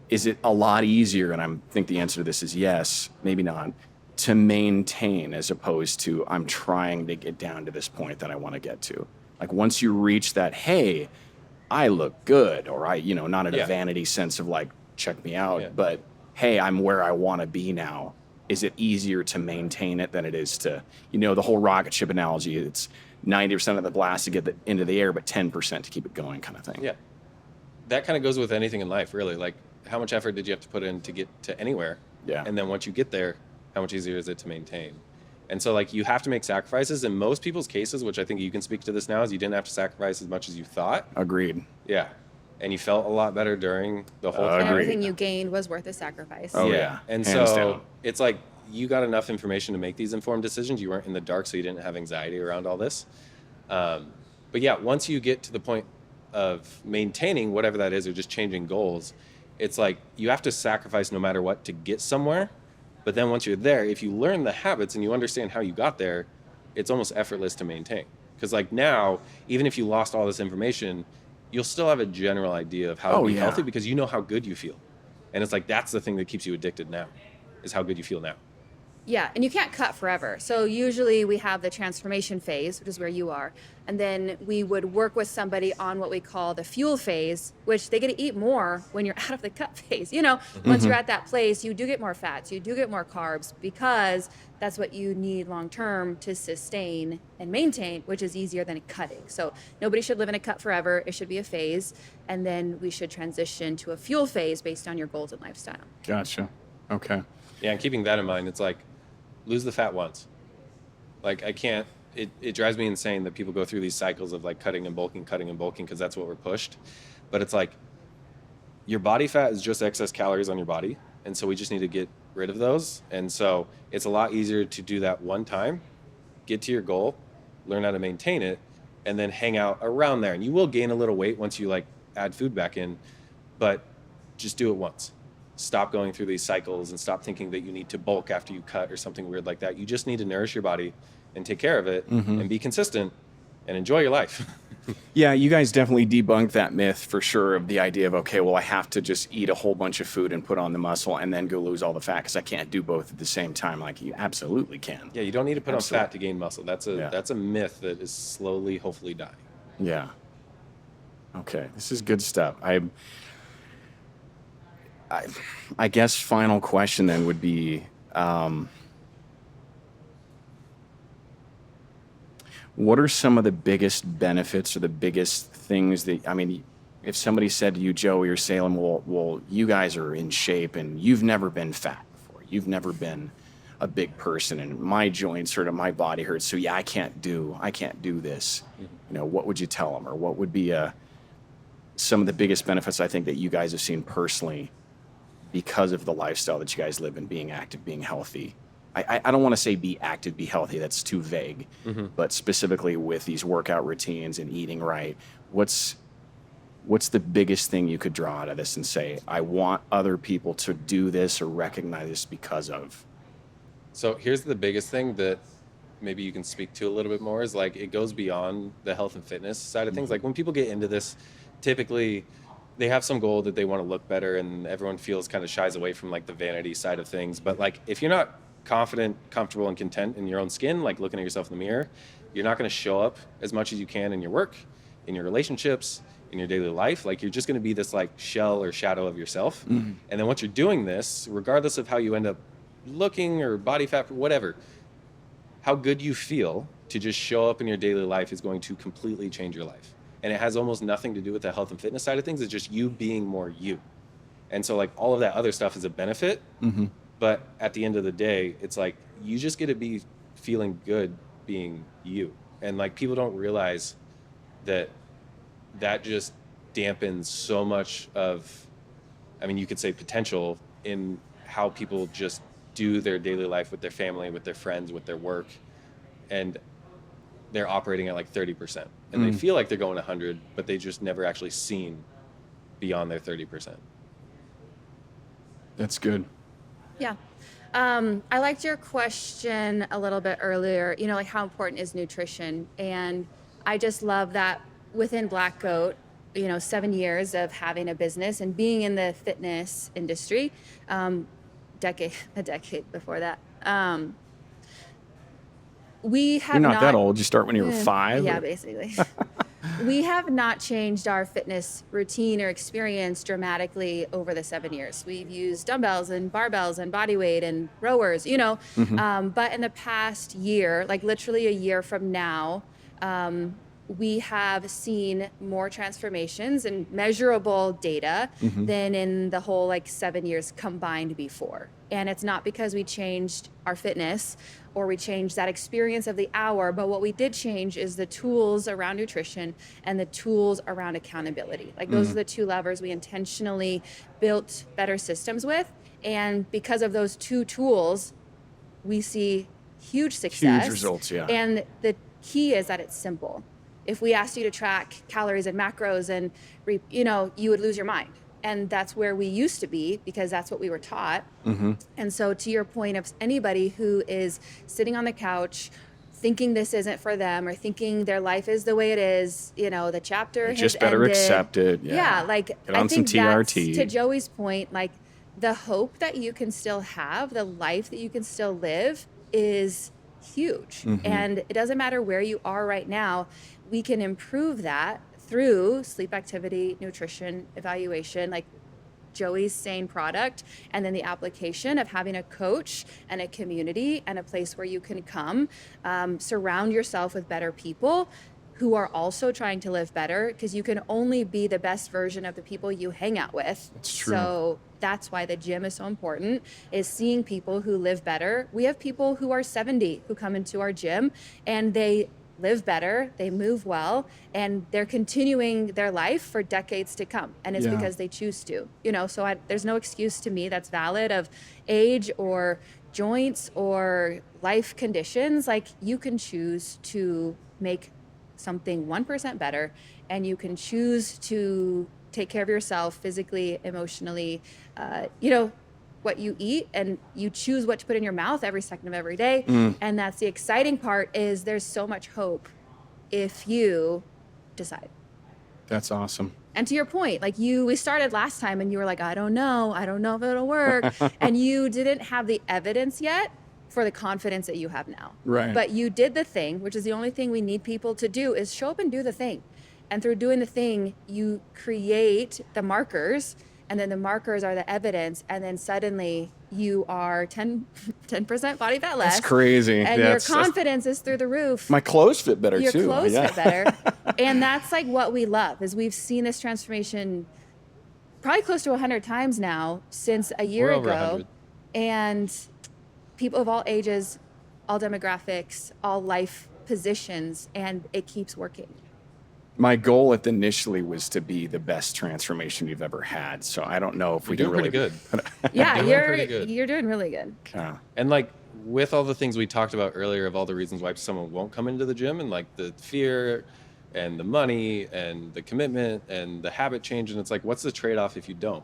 Is it a lot easier, and I think the answer to this is yes, maybe not, to maintain as opposed to I'm trying to get down to this point that I want to get to? Like once you reach that, hey, I look good, or I, you know, not in a Yeah. vanity sense of like, check me out, Yeah. but hey, I'm where I want to be now. Is it easier to maintain it than it is to, you know, the whole rocket ship analogy? It's 90% of the blast to get it into the air, but 10% to keep it going, kind of thing. Yeah. That kind of goes with anything in life, really. Like, how much effort did you have to put in to get to anywhere? Yeah. And then once you get there, how much easier is it to maintain? And so like you have to make sacrifices. In most people's cases, which I think you can speak to this now, is you didn't have to sacrifice as much as you thought. Agreed. Yeah. And you felt a lot better during the whole time. And Agreed. everything you gained was worth the sacrifice. Oh, yeah. And Hands so down. it's like you got enough information to make these informed decisions. You weren't in the dark, so you didn't have anxiety around all this. But yeah, once you get to the point of maintaining whatever that is or just changing goals, it's like you have to sacrifice no matter what to get somewhere. But then once you're there, if you learn the habits and you understand how you got there, it's almost effortless to maintain. Because like now, even if you lost all this information, you'll still have a general idea of how to be healthy because you know how good you feel. And it's like that's the thing that keeps you addicted now, is how good you feel now. Yeah, and you can't cut forever. So usually we have the transformation phase, which is where you are, and then we would work with somebody on what we call the fuel phase, which they get to eat more when you're out of the cut phase. You know, once you're at that place, you do get more fats, you do get more carbs, because that's what you need long term to sustain and maintain, which is easier than cutting. So nobody should live in a cut forever. It should be a phase, and then we should transition to a fuel phase based on your goals and lifestyle. Gotcha. Okay. Yeah, and keeping that in mind, it's like lose the fat once. Like I can't, it drives me insane that people go through these cycles of like cutting and bulking, because that's what we're pushed. But it's like your body fat is just excess calories on your body. And so we just need to get rid of those. And so it's a lot easier to do that one time, get to your goal, learn how to maintain it, and then hang out around there. And you will gain a little weight once you like add food back in, but just do it once. Stop going through these cycles and stop thinking that you need to bulk after you cut or something weird like that. You just need to nourish your body and take care of it and be consistent and enjoy your life. Yeah, you guys definitely debunked that myth for sure of the idea of, okay, well, I have to just eat a whole bunch of food and put on the muscle and then go lose all the fat because I can't do both at the same time. Like you absolutely can. Yeah, you don't need to put Absolutely. on fat to gain muscle. That's a myth that is slowly, hopefully dying. Yeah. Okay, this is good stuff. I guess final question then would be, what are some of the biggest benefits or the biggest things that, I mean, if somebody said to you, Joey or Salem, well, you guys are in shape and you've never been fat before. You've never been a big person and my joints hurt and my body hurts. So yeah, I can't do this. You know, what would you tell them, or what would be some of the biggest benefits I think that you guys have seen personally because of the lifestyle that you guys live in, being active, being healthy? I don't want to say be active, be healthy. That's too vague. But specifically with these workout routines and eating right, what's the biggest thing you could draw out of this and say, I want other people to do this or recognize this because of? So here's the biggest thing that maybe you can speak to a little bit more is like it goes beyond the health and fitness side of things. Like when people get into this, typically they have some goal that they want to look better, and everyone feels kind of shies away from like the vanity side of things. But like if you're not confident, comfortable, and content in your own skin, like looking at yourself in the mirror, you're not going to show up as much as you can in your work, in your relationships, in your daily life. Like you're just going to be this like shell or shadow of yourself. And then once you're doing this, regardless of how you end up looking or body fat, whatever, how good you feel to just show up in your daily life is going to completely change your life. And it has almost nothing to do with the health and fitness side of things. It's just you being more you. And so like all of that other stuff is a benefit. But at the end of the day, it's like you just get to be feeling good being you. And like people don't realize that just dampens so much of, I mean, you could say potential in how people just do their daily life with their family, with their friends, with their work. And they're operating at like 30%. And they feel like they're going 100, but they just never actually seen beyond their 30%. That's good. Yeah. I liked your question a little bit earlier, you know, like how important is nutrition? And I just love that within Black Goat, you know, 7 years of having a business and being in the fitness industry, a decade before that. We have You're not that old. You start when you were 5? Yeah, basically. We have not changed our fitness routine or experience dramatically over the 7 years. We've used dumbbells and barbells and body weight and rowers, you know. But in the past year, like literally a year from now, we have seen more transformations and measurable data than in the whole like 7 years combined before. And it's not because we changed our fitness or we changed that experience of the hour, but what we did change is the tools around nutrition and the tools around accountability. Like those are the two levers we intentionally built better systems with. And because of those two tools, we see huge success. Huge results, yeah. And the key is that it's simple. If we asked you to track calories and macros and, you would lose your mind. And that's where we used to be because that's what we were taught. And so to your point of anybody who is sitting on the couch thinking this isn't for them or thinking their life is the way it is, the chapter has just better ended. accept it. Yeah, like get on I think some TRT. That's, to Joey's point, like the hope that you can still have, the life that you can still live is huge. And it doesn't matter where you are right now, we can improve that through sleep activity, nutrition, evaluation, like Joey's sane product, and then the application of having a coach and a community and a place where you can come, surround yourself with better people who are also trying to live better, because you can only be the best version of the people you hang out with. It's true. So that's why the gym is so important, is seeing people who live better. We have people who are 70 who come into our gym and they live better, they move well, and they're continuing their life for decades to come. And it's because they choose to, so there's no excuse to me that's valid of age or joints or life conditions. Like you can choose to make something 1% better, and you can choose to take care of yourself physically, emotionally, what you eat, and you choose what to put in your mouth every second of every day. And that's the exciting part, is there's so much hope if you decide. That's awesome. And to your point, like we started last time and you were like, I don't know if it'll work. And you didn't have the evidence yet for the confidence that you have now. Right. But you did the thing, which is the only thing we need people to do, is show up and do the thing. And through doing the thing, you create the markers, and then the markers are the evidence, and then suddenly you are 10% body fat less. That's crazy. And your confidence is through the roof. My clothes fit better Your too. Your clothes fit better. And that's like what we love, is we've seen this transformation probably close to 100 times now since a year We're ago. over 100. And people of all ages, all demographics, all life positions, and it keeps working. My goal initially was to be the best transformation you've ever had. So I don't know if we You're can doing really pretty good. Yeah, pretty good. you're doing really good. Yeah. And like with all the things we talked about earlier, of all the reasons why someone won't come into the gym, and like the fear and the money and the commitment and the habit change, and it's like, what's the trade-off if you don't?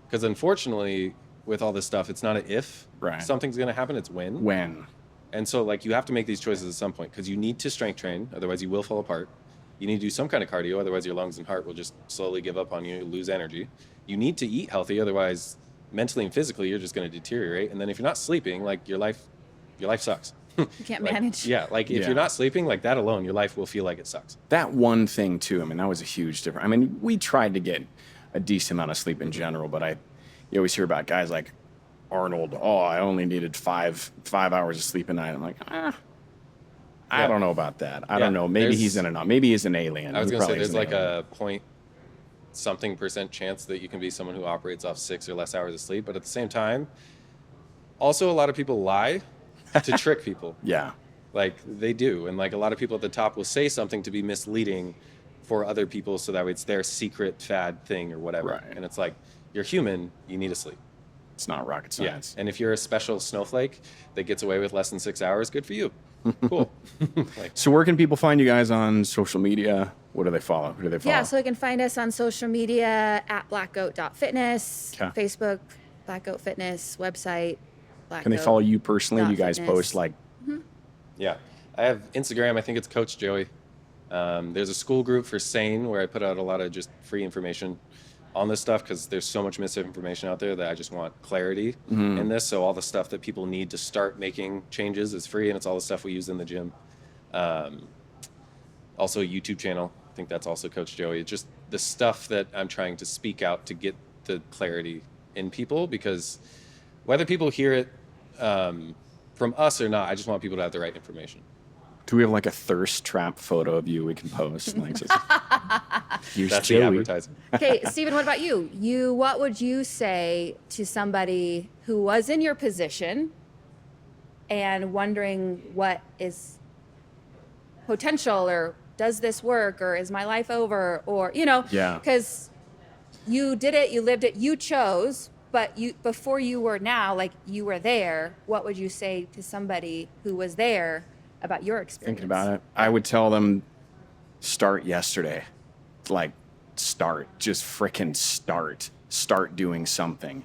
Because unfortunately, with all this stuff, it's not an if something's going to happen, it's when. When. And so like you have to make these choices at some point, because you need to strength train, otherwise you will fall apart. You need to do some kind of cardio, otherwise your lungs and heart will just slowly give up on you, lose energy. You need to eat healthy, otherwise mentally and physically you're just going to deteriorate. And then if you're not sleeping, like your life sucks. You can't manage. Yeah, like if you're not sleeping, like that alone, your life will feel like it sucks. That one thing too, I mean, that was a huge difference. I mean, we tried to get a decent amount of sleep in general, but you always hear about guys like Arnold. Oh, I only needed five hours of sleep a night. I'm like, I don't know about that. I don't know. Maybe he's an alien. I was going to say there's like a point something % chance that you can be someone who operates off 6 or less hours of sleep. But at the same time, also a lot of people lie to trick people. Yeah. Like they do. And like a lot of people at the top will say something to be misleading for other people, so that it's their secret fad thing or whatever. Right. And it's like, you're human, you need to sleep. It's not rocket science. Yeah. And if you're a special snowflake that gets away with less than 6 hours, good for you. Cool. So where can people find you guys on social media? What do they follow? Who do they follow? Yeah, so you can find us on social media at blackgoat.fitness, Okay. Facebook, Black Goat Fitness, website, Black Can they Goat follow you personally? Do you guys fitness. post like? Yeah. I have Instagram. I think it's Coach Joey. There's a school group for Sane where I put out a lot of just free information on this stuff, because there's so much misinformation out there that I just want clarity in this. So all the stuff that people need to start making changes is free, and it's all the stuff we use in the gym. Also a YouTube channel. I think that's also Coach Joey. It's just the stuff that I'm trying to speak out to get the clarity in people, because whether people hear it from us or not, I just want people to have the right information. Do we have like a thirst trap photo of you we can post? Like, here's That's the Joey. advertising. Okay, Stephen, what about you? What would you say to somebody who was in your position and wondering what is potential, or does this work, or is my life over, or Yeah. because you did it, you lived it, you chose, but before you were now, like you were there, what would you say to somebody who was there about your experience? Thinking about it, I would tell them, start yesterday. Like, just frickin' start doing something.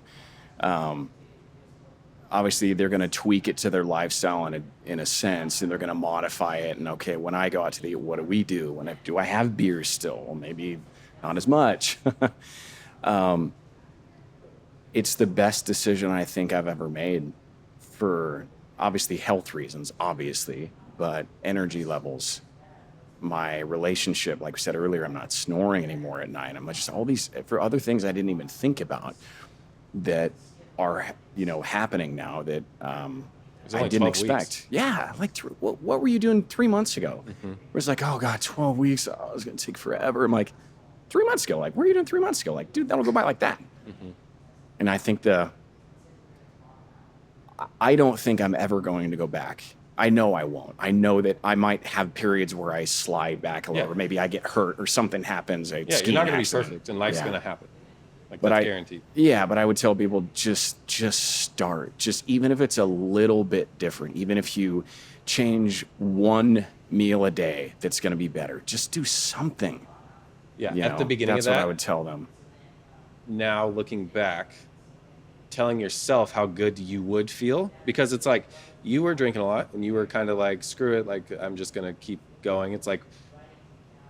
Obviously they're going to tweak it to their lifestyle in a sense, and they're going to modify it. And okay, when I go out to eat, what do we do? Do I have beers still? Well, maybe not as much. It's the best decision I think I've ever made, for obviously health reasons, but energy levels, my relationship, like we said earlier, I'm not snoring anymore at night. I'm just all these, for other things I didn't even think about that are, happening now that I only didn't 12 expect. weeks. Yeah. Like, what were you doing 3 months ago? Where it's like, oh God, 12 weeks. Oh, it's going to take forever. I'm like, 3 months ago, like, what were you doing 3 months ago? Like, dude, that'll go by like that. And I think I don't think I'm ever going to go back. I know I won't. I know that I might have periods where I slide back a little, Yeah. or maybe I get hurt or something happens. Yeah, you're not going to be perfect, and life's Yeah. going to happen. Like, But that's guaranteed. Yeah, but I would tell people, just start. Just even if it's a little bit different, even if you change one meal a day, that's going to be better. Just do something. Yeah, You at know, the beginning that's of that, what I would tell them. now looking back, telling yourself how good you would feel, because it's like you were drinking a lot and you were kind of like, screw it, like I'm just going to keep going. It's like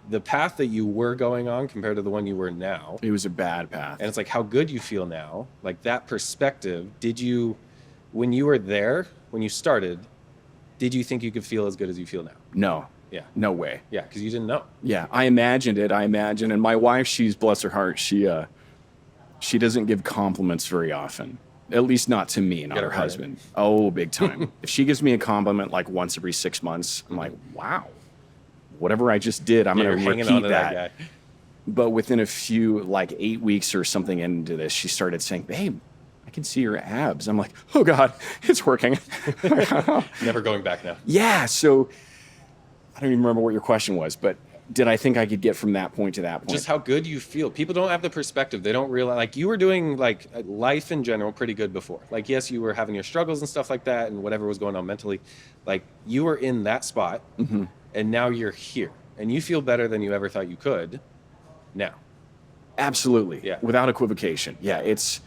the path that you were going on compared to the one you were now. It was a bad path. And it's like how good you feel now, like that perspective. When you were there, when you started, did you think you could feel as good as you feel now? No. Yeah. No way. Yeah, because you didn't know. Yeah, I imagined it. And my wife, she's, bless her heart, she doesn't give compliments very often. At least not to me, not Get her it right. husband. Oh, big time. If she gives me a compliment like once every 6 months, I'm like, wow, whatever I just did, I'm You're going to hanging on repeat to that. guy. But within a few, like 8 weeks or something into this, she started saying, babe, I can see your abs. I'm like, oh God, it's working. Never going back now. Yeah. So I don't even remember what your question was, but did I think I could get from that point to that point? Just how good you feel. People don't have the perspective. They don't realize, like, you were doing like life in general pretty good before. Like, yes, you were having your struggles and stuff like that, and whatever was going on mentally. Like, you were in that spot, and now you're here, and you feel better than you ever thought you could. Now, Absolutely. Yeah. Without equivocation. Yeah. It's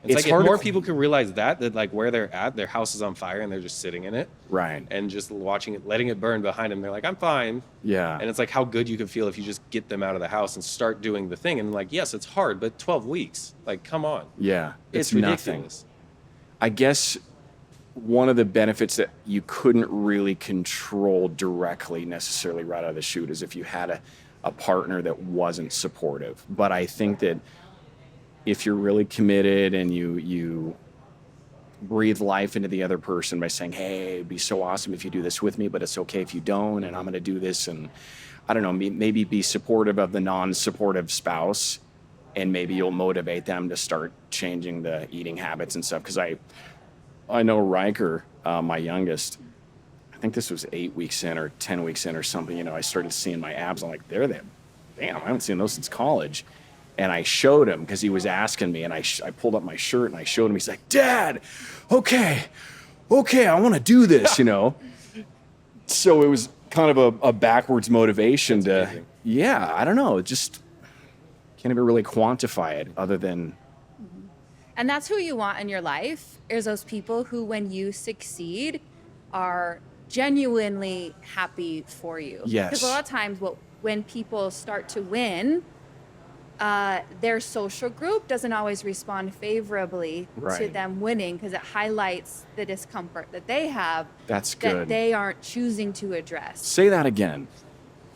like hard if to more people could realize that like where they're at, their house is on fire, and they're just sitting in it, right. and just watching it, letting it burn behind them. They're like, I'm fine. Yeah. And it's like how good you could feel if you just get them out of the house and start doing the thing. And like, yes, it's hard, but 12 weeks, like, come on. Yeah. It's nothing. ridiculous. I guess one of the benefits that you couldn't really control directly necessarily right out of the chute is if you had a partner that wasn't supportive. But I think that if you're really committed and you breathe life into the other person by saying, hey, it'd be so awesome if you do this with me, but it's okay if you don't, and I'm going to do this. And I don't know, maybe be supportive of the non-supportive spouse, and maybe you'll motivate them to start changing the eating habits and stuff. Because I know Riker, my youngest, I think this was 8 weeks in or 10 weeks in or something, I started seeing my abs. I'm like, they're there. Damn, I haven't seen those since college. And I showed him because he was asking me, and I pulled up my shirt and I showed him. He's like, Dad, okay, I want to do this, So it was kind of a backwards motivation That's amazing. yeah, I don't know, just can't even really quantify it other than, And that's who you want in your life, is those people who, when you succeed, are genuinely happy for you. Yes. Because a lot of times when people start to win, their social group doesn't always respond favorably to Right. them winning, because it highlights the discomfort that they have that's that good. they aren't choosing to address. Say that again.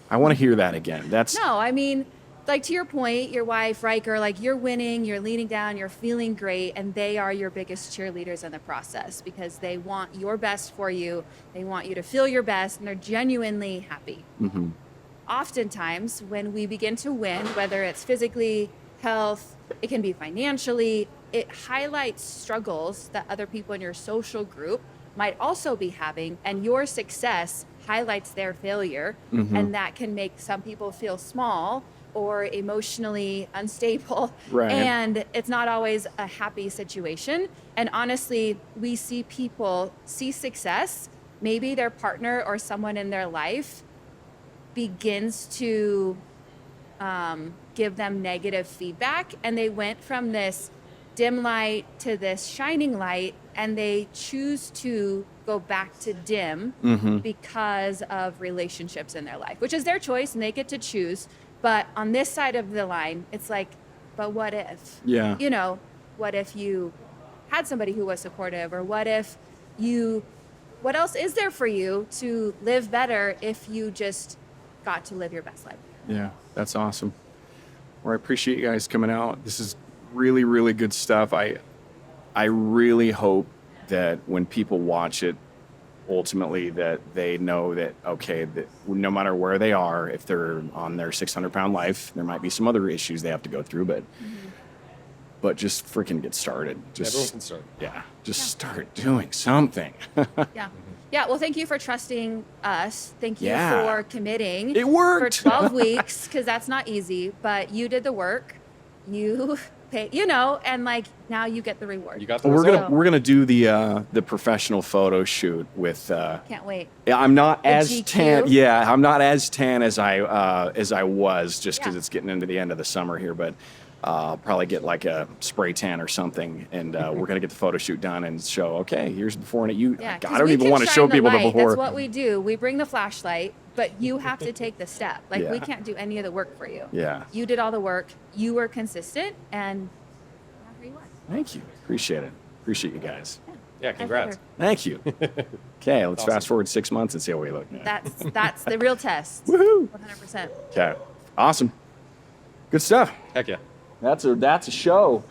I want to hear that again. That's No, I mean, like to your point, your wife, Riker, like you're winning, you're leaning down, you're feeling great, and they are your biggest cheerleaders in the process because they want your best for you. They want you to feel your best, and they're genuinely happy. Mm-hmm. Oftentimes, when we begin to win, whether it's physically, health, it can be financially, it highlights struggles that other people in your social group might also be having, and your success highlights their failure, and that can make some people feel small or emotionally unstable. Right. And it's not always a happy situation. And honestly, we see people see success, maybe their partner or someone in their life begins to give them negative feedback, and they went from this dim light to this shining light, and they choose to go back to dim because of relationships in their life, which is their choice and they get to choose. But on this side of the line, it's like, but what if? Yeah. You know, what if you had somebody who was supportive, or what else is there for you to live better if you just got to live your best life? Yeah, that's awesome. Well, I appreciate you guys coming out. This is really, really good stuff. I really hope that when people watch it, ultimately that they know that, okay, that no matter where they are, if they're on their 600-pound life, there might be some other issues they have to go through, but just freaking get started. Everyone can start. Yeah, just start doing something. Yeah. Yeah, well, thank you for trusting us. Thank you Yeah. for committing. It worked. For 12 weeks, because that's not easy, but you did the work. You pay, and like now you get the reward. You got the We're result. gonna do the professional photo shoot with. Can't wait. Yeah, I'm not The as GQ? tan. Yeah, I'm not as tan as I was, just because Yeah. it's getting into the end of the summer here. But I'll probably get like a spray tan or something, and we're gonna get the photo shoot done and show. Okay, here's before and you. Yeah, I 'cause don't we even can want to shine show the people the light. before. That's what we do. We bring the flashlight, but you have to take the step. Like we Yeah. can't do any of the work for you. Yeah. You did all the work. You were consistent, and now here you are. Thank you. Appreciate it. Appreciate you guys. Yeah, My congrats. pleasure. Thank you. Okay, let's Awesome. fast forward 6 months and see how we look. That's the real test. Woohoo! 100%. Okay, awesome. Good stuff. Heck yeah. That's a show.